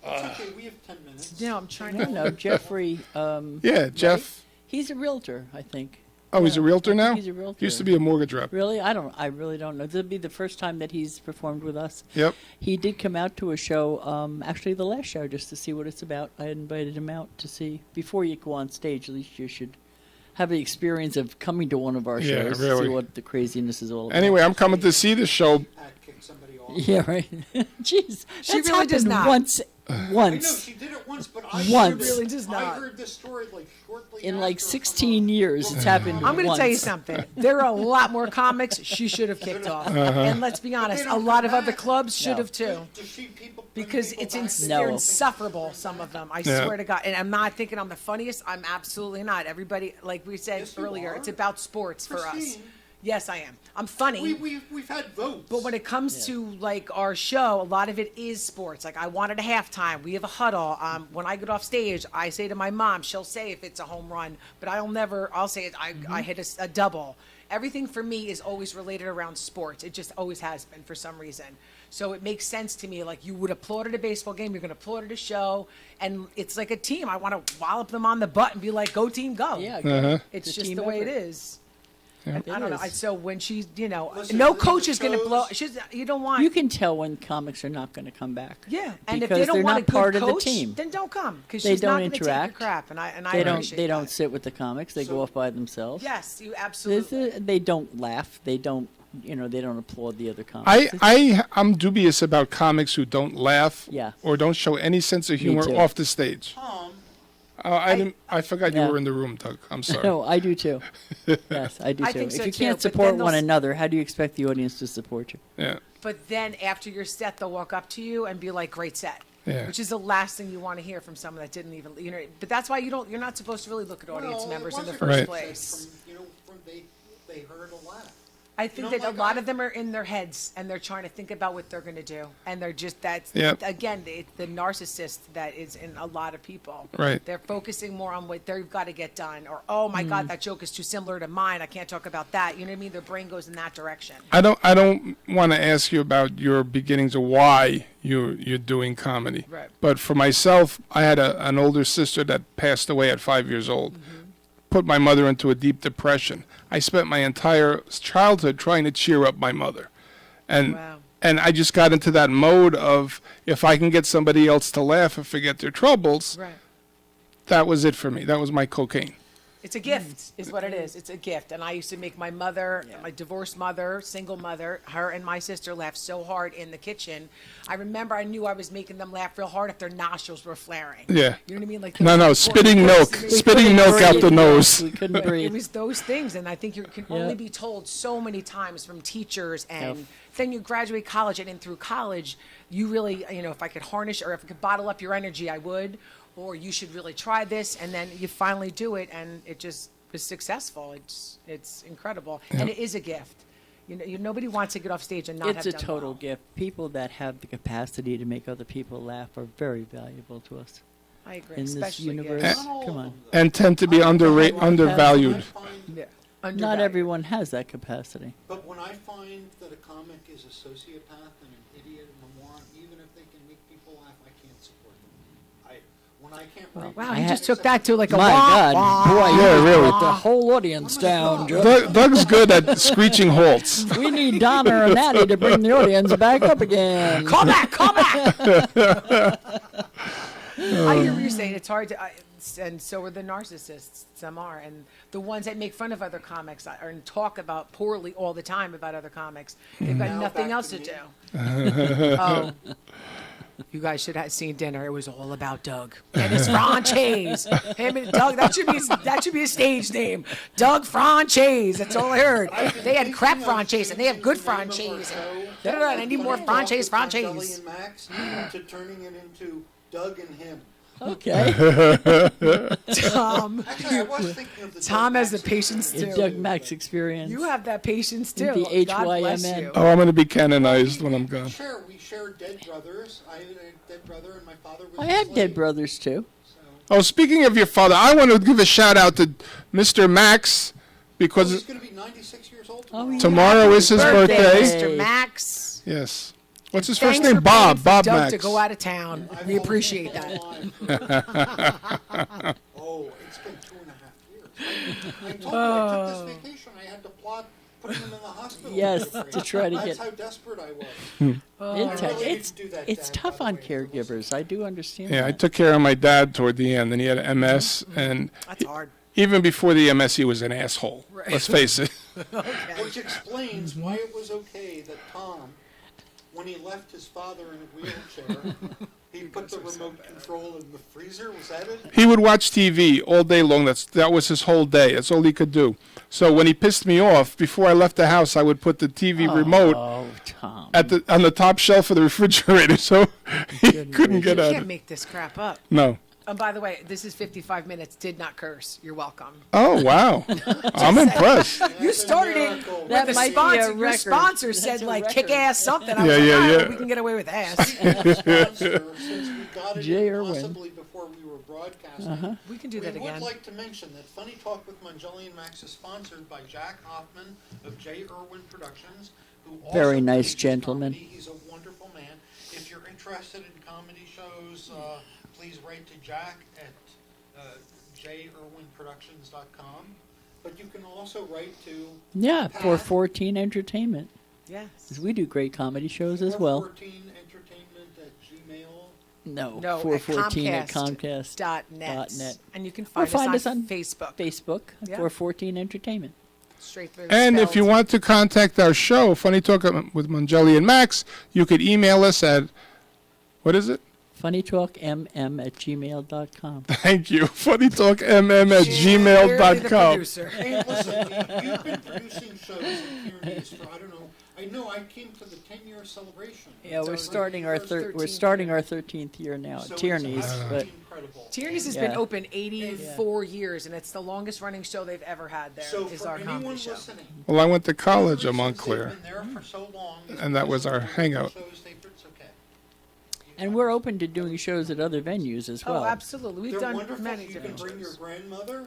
[SPEAKER 5] It's okay, we have 10 minutes.
[SPEAKER 4] No, I'm trying
[SPEAKER 3] No,
[SPEAKER 4] to.
[SPEAKER 3] no, Jeffrey.
[SPEAKER 2] Yeah, Jeff.
[SPEAKER 3] He's a realtor, I think.
[SPEAKER 2] Oh, he's a
[SPEAKER 3] Yeah,
[SPEAKER 2] realtor
[SPEAKER 3] I think
[SPEAKER 2] now?
[SPEAKER 3] he's a realtor.
[SPEAKER 2] Used to be a mortgage rep.
[SPEAKER 3] Really? I really don't know. This will be the first time that he's performed with us.
[SPEAKER 2] Yep.
[SPEAKER 3] He did come out to a show, actually the last show, just to see what it's about. I invited him out to see, before you go on stage, at least you should have the experience of coming to one of our
[SPEAKER 2] Yeah,
[SPEAKER 3] shows to
[SPEAKER 2] really.
[SPEAKER 3] see what the craziness is all about.
[SPEAKER 2] Anyway, I'm coming to see the show.
[SPEAKER 5] Pat kicked somebody off.
[SPEAKER 3] Yeah, right. Jeez,
[SPEAKER 4] She
[SPEAKER 3] that's
[SPEAKER 4] really does
[SPEAKER 3] happened
[SPEAKER 4] not.
[SPEAKER 3] once.
[SPEAKER 5] I know
[SPEAKER 3] Once.
[SPEAKER 5] she did it once, but I
[SPEAKER 3] Once.
[SPEAKER 5] heard it-
[SPEAKER 4] Really does
[SPEAKER 5] I
[SPEAKER 4] not.
[SPEAKER 5] heard this story like shortly
[SPEAKER 3] In like
[SPEAKER 5] after
[SPEAKER 3] 16 years, it's happened
[SPEAKER 4] I'm going to tell you
[SPEAKER 3] once.
[SPEAKER 4] something. There are a lot more comics she should have kicked off. And let's be honest,
[SPEAKER 5] They
[SPEAKER 4] a
[SPEAKER 5] don't
[SPEAKER 4] lot
[SPEAKER 5] come
[SPEAKER 4] of other
[SPEAKER 5] back.
[SPEAKER 4] clubs should
[SPEAKER 3] No.
[SPEAKER 4] have too.
[SPEAKER 5] To see people
[SPEAKER 4] Because
[SPEAKER 5] bring
[SPEAKER 4] it's
[SPEAKER 5] people back.
[SPEAKER 3] No.
[SPEAKER 4] they're insufferable, some of them. I
[SPEAKER 2] Yeah.
[SPEAKER 4] swear to God. And I'm not thinking I'm the funniest. I'm absolutely not. Everybody, like we said
[SPEAKER 5] Yes, you
[SPEAKER 4] earlier,
[SPEAKER 5] are.
[SPEAKER 4] it's about sports for us.
[SPEAKER 5] Christine.
[SPEAKER 4] Yes, I am. I'm funny.
[SPEAKER 5] We've had votes.
[SPEAKER 4] But when it comes to like our show, a lot of it is sports. Like I wanted a halftime. We have a huddle. When I get off stage, I say to my mom, she'll say if it's a home run, but I'll say it. I hit a double. Everything for me is always related around sports. It just always has been for some reason. So it makes sense to me. Like you would applaud at a baseball game, you're going to applaud at a show, and it's like a team. I want to wallop them on the butt and be like, "Go team, go!"
[SPEAKER 3] Yeah,
[SPEAKER 4] It's
[SPEAKER 3] a
[SPEAKER 4] just
[SPEAKER 3] team
[SPEAKER 4] the way it
[SPEAKER 3] effort.
[SPEAKER 4] is.
[SPEAKER 3] It
[SPEAKER 4] I don't know.
[SPEAKER 3] is.
[SPEAKER 4] So when she's,
[SPEAKER 5] Listen,
[SPEAKER 4] no
[SPEAKER 5] the
[SPEAKER 4] coach is going to
[SPEAKER 5] shows-
[SPEAKER 4] blow. You don't want.
[SPEAKER 3] You can tell when comics are not going to come back.
[SPEAKER 4] Yeah, and if
[SPEAKER 3] because
[SPEAKER 4] they don't
[SPEAKER 3] they're
[SPEAKER 4] want
[SPEAKER 3] not
[SPEAKER 4] a good
[SPEAKER 3] part
[SPEAKER 4] coach,
[SPEAKER 3] of the team.
[SPEAKER 4] then don't come because
[SPEAKER 3] They
[SPEAKER 4] she's
[SPEAKER 3] don't
[SPEAKER 4] not going to take your
[SPEAKER 3] interact.
[SPEAKER 4] crap. And I
[SPEAKER 3] They don't.
[SPEAKER 4] appreciate
[SPEAKER 3] They don't
[SPEAKER 4] that.
[SPEAKER 3] sit with the comics. They go off by themselves.
[SPEAKER 4] Yes, you
[SPEAKER 3] There's
[SPEAKER 4] absolutely.
[SPEAKER 3] they don't laugh. They don't. They don't applaud the other comics.
[SPEAKER 2] I'm dubious about comics who don't laugh
[SPEAKER 3] Yeah.
[SPEAKER 2] or don't show any sense of humor
[SPEAKER 3] too.
[SPEAKER 2] off the stage.
[SPEAKER 5] Tom,
[SPEAKER 2] I forgot you
[SPEAKER 3] Yeah.
[SPEAKER 2] were in the room, Doug. I'm sorry.
[SPEAKER 3] No, I do too. Yes, I do
[SPEAKER 4] I
[SPEAKER 3] too.
[SPEAKER 4] think
[SPEAKER 3] If
[SPEAKER 4] so
[SPEAKER 3] you
[SPEAKER 4] too,
[SPEAKER 3] can't
[SPEAKER 4] but
[SPEAKER 3] support
[SPEAKER 4] then
[SPEAKER 3] one
[SPEAKER 4] they'll-
[SPEAKER 3] another, how do you expect the audience to support you?
[SPEAKER 2] Yeah.
[SPEAKER 4] But then after your set, they'll walk up to you and be like, "Great set,"
[SPEAKER 2] Yeah.
[SPEAKER 4] which is the last thing you want to hear from someone that didn't even, you know. But that's why you're not supposed to really look at audience
[SPEAKER 5] Well, it
[SPEAKER 4] members in the
[SPEAKER 5] wasn't
[SPEAKER 4] first
[SPEAKER 2] Right.
[SPEAKER 4] place.
[SPEAKER 5] From they heard a laugh.
[SPEAKER 4] I think
[SPEAKER 5] know,
[SPEAKER 4] that a
[SPEAKER 5] like,
[SPEAKER 4] lot
[SPEAKER 5] I-
[SPEAKER 4] of them are in their heads and they're trying to think about what they're going to do, and they're just
[SPEAKER 2] Yep.
[SPEAKER 4] again the narcissist that is in a lot of people.
[SPEAKER 2] Right.
[SPEAKER 4] They're focusing more on what they've got to get done, or oh my God, that joke is too similar to mine. I can't talk about that. You know what I mean? Their brain goes in that direction.
[SPEAKER 2] I don't want to ask you about your beginnings or why you're doing comedy.
[SPEAKER 4] Right.
[SPEAKER 2] But for myself, I had an older sister that passed away at 5 years old. Put my mother into a deep depression. I spent my entire childhood trying to cheer up my mother. And
[SPEAKER 4] Wow.
[SPEAKER 2] and I just got into that mode of if I can get somebody else to laugh and forget their troubles,
[SPEAKER 4] Right.
[SPEAKER 2] that was it for me. That was my cocaine.
[SPEAKER 4] It's a gift, is what it is. It's a gift. And I used to make my mother, my divorced mother, single mother, her and my sister laugh so hard in the kitchen. I remember I knew I was making them laugh real hard if their nostrils were flaring.
[SPEAKER 2] Yeah.
[SPEAKER 4] You know what I mean? Like
[SPEAKER 2] No,
[SPEAKER 4] those
[SPEAKER 2] spitting
[SPEAKER 4] important
[SPEAKER 2] milk,
[SPEAKER 4] things.
[SPEAKER 2] spitting milk out the nose.
[SPEAKER 3] We couldn't
[SPEAKER 4] It
[SPEAKER 3] breathe.
[SPEAKER 4] was those things, and I think you can
[SPEAKER 3] Yeah.
[SPEAKER 4] only be told so many times from teachers, and
[SPEAKER 3] Yep.
[SPEAKER 4] then you graduate college, and then through college, you really, you know, if I could harness or if I could bottle up your energy, I would, or you should really try this, and then you finally do it, and it just was successful. It's incredible, and it is a gift. You know, nobody wants to get off stage and not
[SPEAKER 3] It's
[SPEAKER 4] have
[SPEAKER 3] a
[SPEAKER 4] done
[SPEAKER 3] total
[SPEAKER 4] well.
[SPEAKER 3] gift. People that have the capacity to make other people laugh are very valuable to us
[SPEAKER 4] I agree,
[SPEAKER 3] in this
[SPEAKER 4] especially
[SPEAKER 3] universe.
[SPEAKER 4] gifts.
[SPEAKER 3] Come on.
[SPEAKER 2] And tend to be undervalued.
[SPEAKER 4] Yeah.
[SPEAKER 3] Not
[SPEAKER 4] Undervalued.
[SPEAKER 3] everyone has that capacity.
[SPEAKER 5] But when I find that a comic is a sociopath and an idiot and a moron, even if they can make people laugh, I can't support them. When I can't read
[SPEAKER 4] Wow,
[SPEAKER 3] I
[SPEAKER 4] he
[SPEAKER 3] had-
[SPEAKER 4] just took that to like a
[SPEAKER 3] My
[SPEAKER 4] wah,
[SPEAKER 3] God,
[SPEAKER 4] wah.
[SPEAKER 3] boy,
[SPEAKER 2] Yeah,
[SPEAKER 3] you
[SPEAKER 2] really.
[SPEAKER 3] put the whole audience down, Joe.
[SPEAKER 2] Doug's good at screeching halts.
[SPEAKER 3] We need Donna or Natty to bring the audience back up again.
[SPEAKER 4] Call back, call back. I hear what you're saying. It's hard to, and so are the narcissists. Some are, and the ones that make fun of other comics and talk about poorly all the time about other comics. They've got
[SPEAKER 5] Now
[SPEAKER 4] nothing
[SPEAKER 5] back
[SPEAKER 4] else
[SPEAKER 5] to
[SPEAKER 4] to
[SPEAKER 5] me.
[SPEAKER 4] do. Oh. You guys should have seen dinner. It was all about Doug and his franchise. Him and Doug. That should be a stage name. Doug Franchise. That's all I heard. They had crap franchise and they have good franchise. I need more franchise.
[SPEAKER 5] Jelly and Max to turning it into Doug and him.
[SPEAKER 3] Okay.
[SPEAKER 4] Tom,
[SPEAKER 5] Actually, I was thinking of the
[SPEAKER 4] Tom
[SPEAKER 5] Doug
[SPEAKER 4] has the
[SPEAKER 5] Max
[SPEAKER 4] patience
[SPEAKER 3] The
[SPEAKER 4] too.
[SPEAKER 3] Doug Max experience.
[SPEAKER 4] You have that patience too.
[SPEAKER 3] The
[SPEAKER 4] God bless
[SPEAKER 3] HYMN.
[SPEAKER 4] you.
[SPEAKER 2] Oh, I'm going to be canonized when I'm gone.
[SPEAKER 5] We share dead brothers. I had a dead brother, and my father was.
[SPEAKER 3] I
[SPEAKER 5] a
[SPEAKER 3] have
[SPEAKER 5] slave.
[SPEAKER 3] dead brothers too.
[SPEAKER 2] Oh, speaking of your father, I want to give a shout out to Mr. Max
[SPEAKER 5] Oh,
[SPEAKER 2] because
[SPEAKER 5] he's going to be 96 years old
[SPEAKER 3] Oh,
[SPEAKER 5] tomorrow.
[SPEAKER 3] yeah.
[SPEAKER 2] tomorrow is his birthday.
[SPEAKER 4] Mr. Max.
[SPEAKER 2] Yes. What's his
[SPEAKER 4] Thanks
[SPEAKER 2] first name?
[SPEAKER 4] for
[SPEAKER 2] Bob.
[SPEAKER 4] paying for
[SPEAKER 2] Bob
[SPEAKER 4] Doug
[SPEAKER 2] Max.
[SPEAKER 4] to go out of town.
[SPEAKER 5] I've
[SPEAKER 4] We
[SPEAKER 5] only
[SPEAKER 4] appreciate
[SPEAKER 5] been
[SPEAKER 4] that.
[SPEAKER 5] alive for- Oh, it's been 2.5 years. I told you I took this vacation. I had to plot putting him in the hospital.
[SPEAKER 3] Yes,
[SPEAKER 5] for free.
[SPEAKER 3] to try to
[SPEAKER 5] That's
[SPEAKER 3] get-
[SPEAKER 5] how desperate I was.
[SPEAKER 3] It's,
[SPEAKER 5] I really
[SPEAKER 3] it's,
[SPEAKER 5] didn't do that,
[SPEAKER 3] it's
[SPEAKER 5] Dad,
[SPEAKER 3] tough
[SPEAKER 5] by the
[SPEAKER 3] on
[SPEAKER 5] way, if you're listening.
[SPEAKER 3] caregivers. I do understand
[SPEAKER 2] Yeah, I
[SPEAKER 3] that.
[SPEAKER 2] took care of my dad toward the end, and he had MS, and
[SPEAKER 4] That's hard.
[SPEAKER 2] even before the MS, he was an asshole. Let's face it.
[SPEAKER 5] Which explains why it was okay that Tom, when he left his father in a wheelchair, he put the remote control in the freezer. Was that it?
[SPEAKER 2] He would watch TV all day long. That was his whole day. That's all he could do. So when he pissed me off, before I left the house, I would put the TV remote
[SPEAKER 3] Oh, Tom.
[SPEAKER 2] on the top shelf of the refrigerator, so he couldn't
[SPEAKER 4] You
[SPEAKER 2] get at
[SPEAKER 4] can't
[SPEAKER 2] it.
[SPEAKER 4] make this crap up.
[SPEAKER 2] No.
[SPEAKER 4] And by the way, this is 55 minutes. Did not curse. You're welcome.
[SPEAKER 2] Oh wow, I'm impressed.
[SPEAKER 4] You started it
[SPEAKER 5] miracle.
[SPEAKER 4] with
[SPEAKER 3] That
[SPEAKER 4] the
[SPEAKER 3] might be a
[SPEAKER 4] sponsor. Your
[SPEAKER 3] record.
[SPEAKER 4] sponsor
[SPEAKER 3] That's
[SPEAKER 4] said
[SPEAKER 3] a
[SPEAKER 4] like
[SPEAKER 3] record.
[SPEAKER 4] kick ass something. I
[SPEAKER 2] Yeah,
[SPEAKER 4] was like,
[SPEAKER 2] yeah,
[SPEAKER 4] "All right,
[SPEAKER 2] yeah.
[SPEAKER 4] we can get away with ass.
[SPEAKER 5] Sponsor, since we got it
[SPEAKER 3] J.
[SPEAKER 5] in
[SPEAKER 3] Irwin.
[SPEAKER 5] possibly before we were broadcasting.
[SPEAKER 4] We can do
[SPEAKER 5] We
[SPEAKER 4] that
[SPEAKER 5] would
[SPEAKER 4] again.
[SPEAKER 5] like to mention that Funny Talk with Manjali and Max is sponsored by Jack Hoffman of J. Irwin Productions, who also
[SPEAKER 3] Very nice
[SPEAKER 5] produces
[SPEAKER 3] gentleman.
[SPEAKER 5] comedy. He's a wonderful man. If you're interested in comedy shows, please write to Jack at jirwinproductions.com. But you can also write to
[SPEAKER 3] Yeah,
[SPEAKER 5] Pat.
[SPEAKER 3] 414 Entertainment.
[SPEAKER 4] Yes.
[SPEAKER 3] 'Cause we do great comedy shows as well.
[SPEAKER 5] 414 entertainment at gmail.
[SPEAKER 3] No,
[SPEAKER 4] No,
[SPEAKER 3] 414 at
[SPEAKER 4] Comcast.
[SPEAKER 3] Comcast.net.
[SPEAKER 4] .net. And you can
[SPEAKER 3] Or
[SPEAKER 4] find, us on
[SPEAKER 3] Facebook.
[SPEAKER 4] Facebook. Yeah.
[SPEAKER 3] 414 Entertainment.
[SPEAKER 4] Straight through.
[SPEAKER 2] And if you
[SPEAKER 4] spelled.
[SPEAKER 2] want to contact our show, Funny Talk with Manjali and Max, you could email us at, what is it?
[SPEAKER 3] funnytalkmm@gmail.com.
[SPEAKER 2] Thank you. funnytalkmm at
[SPEAKER 4] Clearly the
[SPEAKER 2] gmail.com.
[SPEAKER 4] producer.
[SPEAKER 5] Hey, listen, you've been producing shows in Kearney's for, I don't know, I know I came to the 10-year celebration.
[SPEAKER 3] Yeah, we're starting our 13th year now
[SPEAKER 5] So
[SPEAKER 3] at
[SPEAKER 5] it's
[SPEAKER 3] Tierney's,
[SPEAKER 5] absolutely
[SPEAKER 3] but
[SPEAKER 5] incredible.
[SPEAKER 4] Tierney's has
[SPEAKER 3] Yeah.
[SPEAKER 4] been open 84 years, and it's the longest running show they've ever had there.
[SPEAKER 5] So
[SPEAKER 4] is
[SPEAKER 5] for
[SPEAKER 4] our
[SPEAKER 5] anyone
[SPEAKER 4] comedy show.
[SPEAKER 5] listening,
[SPEAKER 2] Well, I went to college
[SPEAKER 5] the
[SPEAKER 2] at
[SPEAKER 5] reasons
[SPEAKER 2] Montclair.
[SPEAKER 5] they've been there for so long is
[SPEAKER 2] And that was
[SPEAKER 5] because
[SPEAKER 2] our
[SPEAKER 5] of the
[SPEAKER 2] hangout.
[SPEAKER 5] shows it's okay.
[SPEAKER 3] and we're open to doing shows at other venues as well.
[SPEAKER 4] Oh, absolutely. We've
[SPEAKER 5] They're
[SPEAKER 4] done
[SPEAKER 5] wonderful.
[SPEAKER 4] many
[SPEAKER 5] You can
[SPEAKER 4] different
[SPEAKER 5] bring your
[SPEAKER 4] shows.
[SPEAKER 5] grandmother,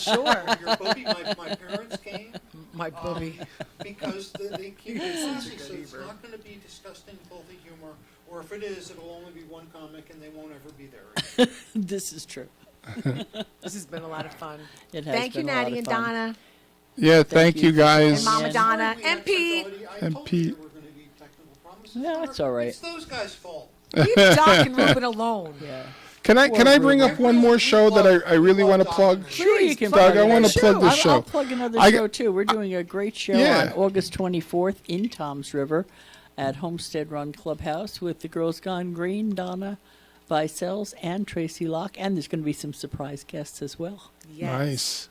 [SPEAKER 4] Sure.
[SPEAKER 5] your booby. My parents came
[SPEAKER 4] My booby.
[SPEAKER 5] because they keep it classy, so it's not going to be disgusting, filthy humor. Or if it is, it'll only be one comic, and they won't ever be there again.
[SPEAKER 3] This is true.
[SPEAKER 4] This has been a lot of fun.
[SPEAKER 3] It has
[SPEAKER 4] Thank you,
[SPEAKER 3] been a lot
[SPEAKER 4] Natty
[SPEAKER 3] of
[SPEAKER 4] and
[SPEAKER 3] fun.
[SPEAKER 4] Donna.
[SPEAKER 2] Yeah, thank you
[SPEAKER 4] And
[SPEAKER 2] guys.
[SPEAKER 4] Mama
[SPEAKER 3] Yeah.
[SPEAKER 4] Donna.
[SPEAKER 5] Sorry we
[SPEAKER 4] And
[SPEAKER 5] had
[SPEAKER 4] Pete.
[SPEAKER 5] technology. I
[SPEAKER 2] And
[SPEAKER 5] told
[SPEAKER 2] Pete.
[SPEAKER 5] you there were going to be technical problems.
[SPEAKER 3] No, it's all right.
[SPEAKER 5] It's those guys' fault.
[SPEAKER 4] Leave Doc and Ruben alone.
[SPEAKER 3] Yeah.
[SPEAKER 2] Can I bring up one more show that I really want to plug?
[SPEAKER 3] Sure, you can
[SPEAKER 2] Doug,
[SPEAKER 3] plug
[SPEAKER 2] I want
[SPEAKER 3] another
[SPEAKER 2] to plug
[SPEAKER 3] show.
[SPEAKER 2] this
[SPEAKER 3] I'll
[SPEAKER 2] show.
[SPEAKER 3] plug another
[SPEAKER 2] I-
[SPEAKER 3] show too. We're doing a great show
[SPEAKER 2] Yeah.
[SPEAKER 3] on August 24th in Toms River at Homestead Run Clubhouse with the Girls Gone Green, Donna Bicells, and Tracy Locke, and there's going to be some surprise guests as well.
[SPEAKER 2] Nice.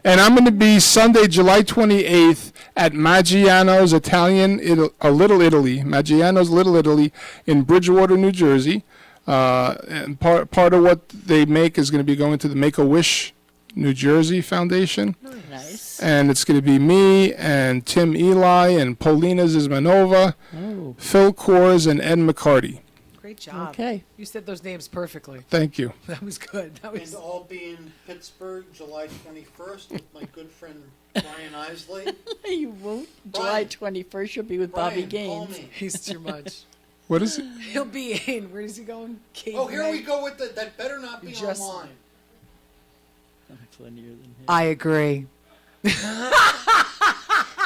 [SPEAKER 2] And I'm going to be Sunday, July 28th at Maggiano's Little Italy, Maggiano's Little Italy in Bridgewater, New Jersey. And part of what they make is going to be going to the Make-A-Wish New Jersey Foundation.
[SPEAKER 3] Nice.
[SPEAKER 2] And it's going to be me and Tim Eli and Polina Zizmanova,
[SPEAKER 3] Oh.
[SPEAKER 2] Phil Kors, and Ed McCarty.
[SPEAKER 4] Great job.
[SPEAKER 3] Okay.
[SPEAKER 4] You said those names perfectly.
[SPEAKER 2] Thank you.
[SPEAKER 4] That was good. That
[SPEAKER 5] And
[SPEAKER 4] was.
[SPEAKER 5] I'll be in Pittsburgh July 21st with my good friend Brian Isley.
[SPEAKER 3] You won't.
[SPEAKER 5] Brian.
[SPEAKER 3] July 21st, you'll be with Bobby
[SPEAKER 5] Brian, call
[SPEAKER 3] Gaines.
[SPEAKER 5] me.
[SPEAKER 4] He's too much.
[SPEAKER 2] What is it?
[SPEAKER 4] He'll be in. Where is he going?
[SPEAKER 5] Oh, here we go with that better not be
[SPEAKER 4] Just-
[SPEAKER 5] online.
[SPEAKER 3] Funnier than him.
[SPEAKER 4] I agree.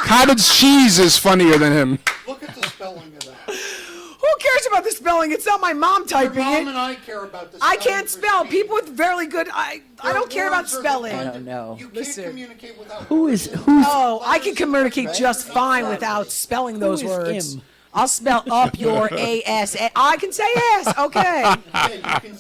[SPEAKER 2] Cottage cheese is funnier than him.
[SPEAKER 5] Look at the spelling of that.
[SPEAKER 4] Who cares about the spelling? It's not my mom
[SPEAKER 5] Your
[SPEAKER 4] typing
[SPEAKER 5] mom
[SPEAKER 4] it.
[SPEAKER 5] and I care about this.
[SPEAKER 4] I can't spell. People with very good. I don't care about spelling.
[SPEAKER 3] I don't know.
[SPEAKER 5] You can't
[SPEAKER 4] Listen.
[SPEAKER 5] communicate without
[SPEAKER 3] Who's
[SPEAKER 4] Oh, I can communicate just fine without spelling those
[SPEAKER 3] Who is
[SPEAKER 4] words.
[SPEAKER 3] him?
[SPEAKER 4] I'll spell up your A-S. I can say S. Okay.
[SPEAKER 5] Yeah, you can.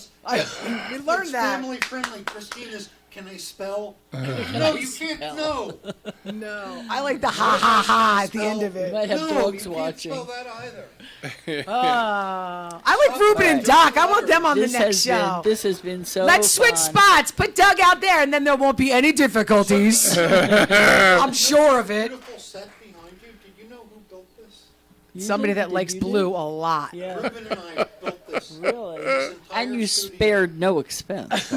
[SPEAKER 4] We learned
[SPEAKER 5] It's
[SPEAKER 4] that.
[SPEAKER 5] family friendly. Christina's. Can I spell? No, you can't. No.
[SPEAKER 4] No. I like the ha ha ha at the end of
[SPEAKER 3] You
[SPEAKER 4] it.
[SPEAKER 3] might have
[SPEAKER 5] No,
[SPEAKER 3] dogs
[SPEAKER 5] you
[SPEAKER 3] watching.
[SPEAKER 5] can't spell that either.
[SPEAKER 4] I like Ruben and Doc. I want them on the next show.
[SPEAKER 3] This has been so
[SPEAKER 4] Let's switch
[SPEAKER 3] fun.
[SPEAKER 4] spots. Put Doug out there, and then there won't be any difficulties. I'm sure of it.
[SPEAKER 5] Beautiful set behind you. Did you know who built this?
[SPEAKER 4] Somebody that
[SPEAKER 3] Did
[SPEAKER 4] likes
[SPEAKER 3] you
[SPEAKER 4] blue
[SPEAKER 3] do?
[SPEAKER 4] a lot.
[SPEAKER 3] Yeah,
[SPEAKER 5] Ruben and I built this.
[SPEAKER 3] really.
[SPEAKER 5] This entire
[SPEAKER 3] And you
[SPEAKER 5] studio.
[SPEAKER 3] spared no expense.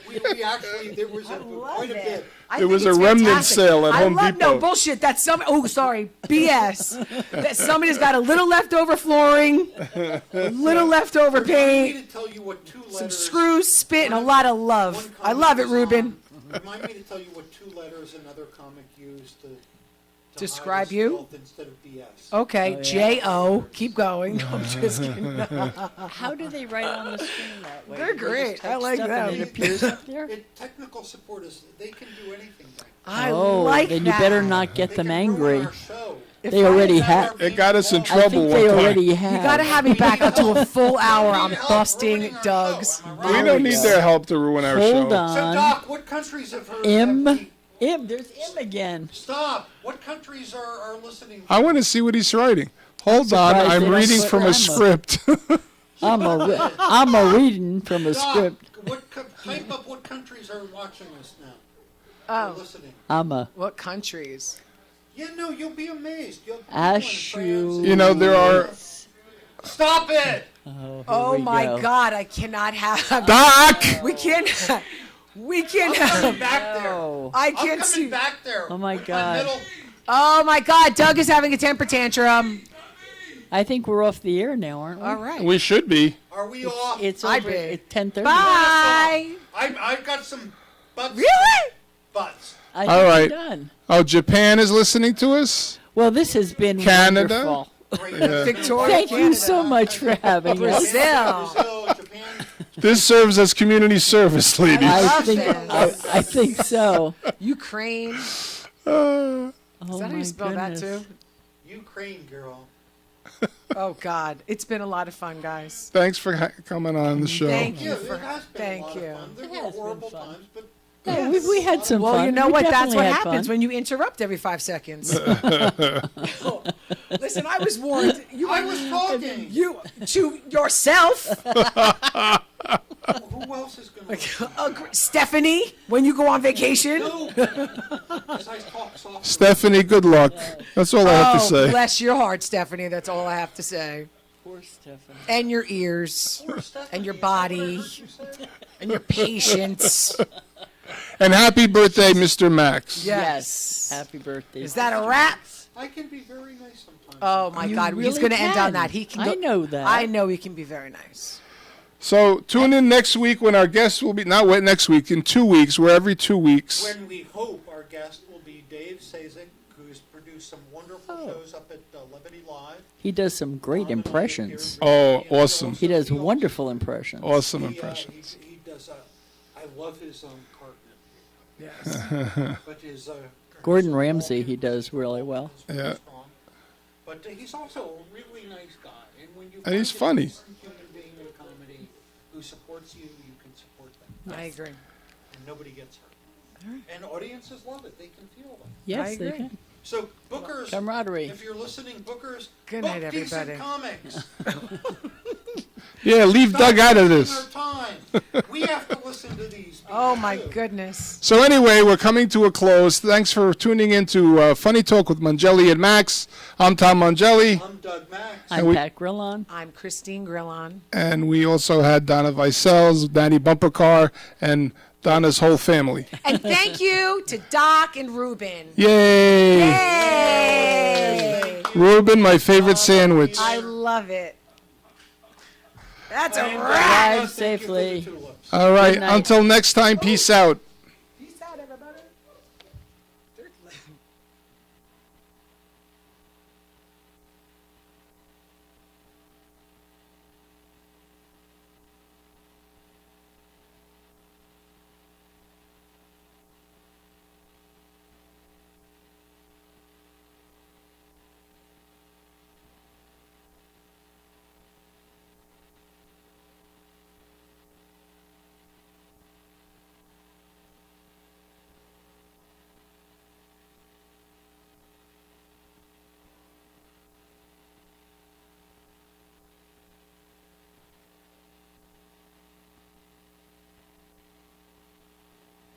[SPEAKER 5] We actually, there was quite a bit.
[SPEAKER 4] I
[SPEAKER 2] There
[SPEAKER 4] think
[SPEAKER 2] was a
[SPEAKER 4] it's
[SPEAKER 2] remnant
[SPEAKER 4] fantastic.
[SPEAKER 2] sale at Home
[SPEAKER 4] I love, No
[SPEAKER 2] Depot.
[SPEAKER 4] bullshit. That's some. Oh, sorry. BS. That somebody's got a little leftover flooring, a little leftover
[SPEAKER 5] Remind me
[SPEAKER 4] paint,
[SPEAKER 5] to tell you what two
[SPEAKER 4] some
[SPEAKER 5] letters.
[SPEAKER 4] screws, spit, and a lot of
[SPEAKER 5] one
[SPEAKER 4] love.
[SPEAKER 5] comic
[SPEAKER 4] I love it,
[SPEAKER 5] was
[SPEAKER 4] Ruben.
[SPEAKER 5] on. Remind me to tell you what two letters another comic used to
[SPEAKER 4] Describe
[SPEAKER 5] hide his
[SPEAKER 4] you?
[SPEAKER 5] filth instead of BS.
[SPEAKER 4] Okay,
[SPEAKER 3] Oh, yeah.
[SPEAKER 4] J-O. Keep going. I'm just kidding.
[SPEAKER 3] How do they write on the screen that way?
[SPEAKER 4] They're
[SPEAKER 3] Do they just
[SPEAKER 4] great.
[SPEAKER 3] type
[SPEAKER 4] I like
[SPEAKER 3] stuff
[SPEAKER 4] them.
[SPEAKER 3] And it appears up there?
[SPEAKER 5] Technical support is, they can do anything right.
[SPEAKER 4] I
[SPEAKER 3] Oh,
[SPEAKER 4] like
[SPEAKER 3] then
[SPEAKER 4] that.
[SPEAKER 3] you better not get
[SPEAKER 5] They
[SPEAKER 3] them
[SPEAKER 5] can
[SPEAKER 3] angry.
[SPEAKER 5] ruin our show.
[SPEAKER 3] They already have.
[SPEAKER 2] It got us in
[SPEAKER 3] I
[SPEAKER 2] trouble
[SPEAKER 3] think
[SPEAKER 2] one
[SPEAKER 3] they
[SPEAKER 2] time.
[SPEAKER 3] already have.
[SPEAKER 4] You gotta have me back up to a full hour. I'm
[SPEAKER 5] Need help
[SPEAKER 4] busting
[SPEAKER 5] ruining our
[SPEAKER 4] Doug's.
[SPEAKER 5] show, am I
[SPEAKER 2] We
[SPEAKER 5] right?
[SPEAKER 2] don't need their help to ruin our
[SPEAKER 3] Hold
[SPEAKER 2] show.
[SPEAKER 3] on.
[SPEAKER 5] So Doc, what countries have heard
[SPEAKER 3] M.
[SPEAKER 5] have the-
[SPEAKER 3] There's M again.
[SPEAKER 5] Stop. What countries are listening?
[SPEAKER 2] I want to see what he's writing. Hold on,
[SPEAKER 3] surprised they
[SPEAKER 2] I'm
[SPEAKER 3] don't
[SPEAKER 2] reading
[SPEAKER 3] put
[SPEAKER 2] from a
[SPEAKER 3] Emma.
[SPEAKER 2] script.
[SPEAKER 3] I'm a reading from a
[SPEAKER 5] Doc,
[SPEAKER 3] script.
[SPEAKER 5] type up what countries are watching us now.
[SPEAKER 4] Oh.
[SPEAKER 5] Or listening.
[SPEAKER 3] I'm a
[SPEAKER 4] What countries?
[SPEAKER 5] Yeah, no, you'll be amazed. You'll
[SPEAKER 3] Ashu.
[SPEAKER 2] You know, there are...
[SPEAKER 5] Stop it!
[SPEAKER 4] Oh
[SPEAKER 3] we
[SPEAKER 4] my
[SPEAKER 3] go.
[SPEAKER 4] God! I cannot have.
[SPEAKER 2] Doc!
[SPEAKER 4] We can't. We can't
[SPEAKER 5] I'm coming
[SPEAKER 4] have.
[SPEAKER 5] back there.
[SPEAKER 3] No.
[SPEAKER 4] I
[SPEAKER 5] I'm
[SPEAKER 4] can't
[SPEAKER 5] coming
[SPEAKER 4] see.
[SPEAKER 5] back there.
[SPEAKER 3] Oh my
[SPEAKER 5] with
[SPEAKER 3] God.
[SPEAKER 5] middle.
[SPEAKER 4] Oh my God! Doug is having a temper tantrum.
[SPEAKER 3] I think we're off the air now, aren't we?
[SPEAKER 4] All right.
[SPEAKER 2] We should be.
[SPEAKER 5] Are we off?
[SPEAKER 3] It's
[SPEAKER 4] I
[SPEAKER 3] over.
[SPEAKER 4] be.
[SPEAKER 3] It's 10:30.
[SPEAKER 4] Bye.
[SPEAKER 5] I've got some butts.
[SPEAKER 4] Really?
[SPEAKER 5] Butts.
[SPEAKER 3] I
[SPEAKER 2] All
[SPEAKER 3] think we're
[SPEAKER 2] right.
[SPEAKER 3] done.
[SPEAKER 2] Oh, Japan is listening to us?
[SPEAKER 3] Well, this has been
[SPEAKER 2] Canada?
[SPEAKER 3] wonderful.
[SPEAKER 5] Great.
[SPEAKER 4] Victoria.
[SPEAKER 3] Thank you so much for having us.
[SPEAKER 4] Brazil.
[SPEAKER 5] Brazil, Japan.
[SPEAKER 2] This serves as community service, ladies.
[SPEAKER 3] I think
[SPEAKER 4] this.
[SPEAKER 3] I think so.
[SPEAKER 4] Ukraine.
[SPEAKER 2] Uh,
[SPEAKER 3] Oh
[SPEAKER 4] Is that how
[SPEAKER 3] my
[SPEAKER 4] you spell
[SPEAKER 3] goodness.
[SPEAKER 4] that too?
[SPEAKER 5] Ukraine girl.
[SPEAKER 4] Oh, God. It's been a lot of fun, guys.
[SPEAKER 2] Thanks for coming on the show.
[SPEAKER 4] Thank you.
[SPEAKER 5] Yeah,
[SPEAKER 4] for-
[SPEAKER 5] it has been
[SPEAKER 4] thank
[SPEAKER 5] a lot
[SPEAKER 4] you.
[SPEAKER 5] of fun. There
[SPEAKER 3] It
[SPEAKER 5] were
[SPEAKER 3] has been
[SPEAKER 5] horrible
[SPEAKER 3] fun.
[SPEAKER 5] times, but
[SPEAKER 3] Yeah, we had some
[SPEAKER 4] Well,
[SPEAKER 3] fun.
[SPEAKER 4] you know
[SPEAKER 3] We
[SPEAKER 4] what? That's
[SPEAKER 3] definitely
[SPEAKER 4] what
[SPEAKER 3] had
[SPEAKER 4] happens
[SPEAKER 3] fun.
[SPEAKER 4] when you interrupt every 5 seconds. Listen, I was warned.
[SPEAKER 5] I was talking.
[SPEAKER 4] You to yourself,
[SPEAKER 5] Who else is going to?
[SPEAKER 4] Stephanie, when you go on vacation.
[SPEAKER 5] No. As I talk softly.
[SPEAKER 2] Stephanie, good luck. That's all I have to
[SPEAKER 4] Oh,
[SPEAKER 2] say.
[SPEAKER 4] bless your heart, Stephanie. That's all I have to say.
[SPEAKER 3] Poor Stephanie.
[SPEAKER 4] And your ears,
[SPEAKER 5] Poor Stephanie,
[SPEAKER 4] and your
[SPEAKER 5] is that what I
[SPEAKER 4] body,
[SPEAKER 5] heard you say?
[SPEAKER 4] and your patience.
[SPEAKER 2] And happy birthday, Mr. Max.
[SPEAKER 4] Yes.
[SPEAKER 3] Happy birthday.
[SPEAKER 4] Is that a wrap?
[SPEAKER 5] I can be very nice sometimes.
[SPEAKER 4] Oh my
[SPEAKER 3] You
[SPEAKER 4] God, he's
[SPEAKER 3] really
[SPEAKER 4] going to end on
[SPEAKER 3] can.
[SPEAKER 4] that. He can.
[SPEAKER 3] I know that.
[SPEAKER 4] I know he can be very nice.
[SPEAKER 2] So tune in next week when our guest will be, not wait, next week, in 2 weeks. We're every 2 weeks.
[SPEAKER 5] When we hope our guest will be Dave Sazek, who's produced some wonderful shows up at Levity Live.
[SPEAKER 3] He does some great impressions.
[SPEAKER 2] Oh, awesome.
[SPEAKER 3] He does wonderful impressions.
[SPEAKER 2] Awesome
[SPEAKER 5] He,
[SPEAKER 2] impressions.
[SPEAKER 5] he does. I love his Cartman.
[SPEAKER 4] Yes.
[SPEAKER 5] But his
[SPEAKER 3] Gordon Ramsay, he does really well.
[SPEAKER 5] is very
[SPEAKER 2] Yeah.
[SPEAKER 5] strong. But he's also a really nice guy, and when you
[SPEAKER 2] And he's
[SPEAKER 5] find a
[SPEAKER 2] funny.
[SPEAKER 5] decent human being in comedy who supports you, you can support them,
[SPEAKER 4] I agree.
[SPEAKER 5] and nobody gets hurt. And audiences love it; they can feel that.
[SPEAKER 3] Yes, they
[SPEAKER 4] agree.
[SPEAKER 3] can.
[SPEAKER 5] So bookers,
[SPEAKER 3] Camaraderie.
[SPEAKER 5] if you're listening, bookers,
[SPEAKER 4] Good
[SPEAKER 5] book
[SPEAKER 4] night,
[SPEAKER 5] decent
[SPEAKER 4] everybody.
[SPEAKER 5] comics.
[SPEAKER 2] Yeah, leave Doug out of this.
[SPEAKER 5] Our time. We have to listen to these. People
[SPEAKER 4] Oh my
[SPEAKER 5] too.
[SPEAKER 4] goodness.
[SPEAKER 2] So anyway, we're coming to a close. Thanks for tuning in to Funny Talk with Mangelli and Max. I'm Tom Mangelli,
[SPEAKER 5] I'm Doug Max.
[SPEAKER 3] I'm
[SPEAKER 2] we-
[SPEAKER 3] Pat Grillon.
[SPEAKER 4] I'm Christine Grillon.
[SPEAKER 2] and we also had Donna Weissels, Danny Bumpercar, and Donna's whole family.
[SPEAKER 4] And thank you to Doc and Ruben.
[SPEAKER 2] Yay!
[SPEAKER 4] Yay!
[SPEAKER 2] Ruben, my favorite sandwich.
[SPEAKER 4] I love it. That's a
[SPEAKER 5] And,
[SPEAKER 4] wrap.
[SPEAKER 3] Drive
[SPEAKER 5] thank you for the
[SPEAKER 3] safely.
[SPEAKER 5] tulips.
[SPEAKER 2] All right,
[SPEAKER 3] Good night.
[SPEAKER 2] until next time, peace out.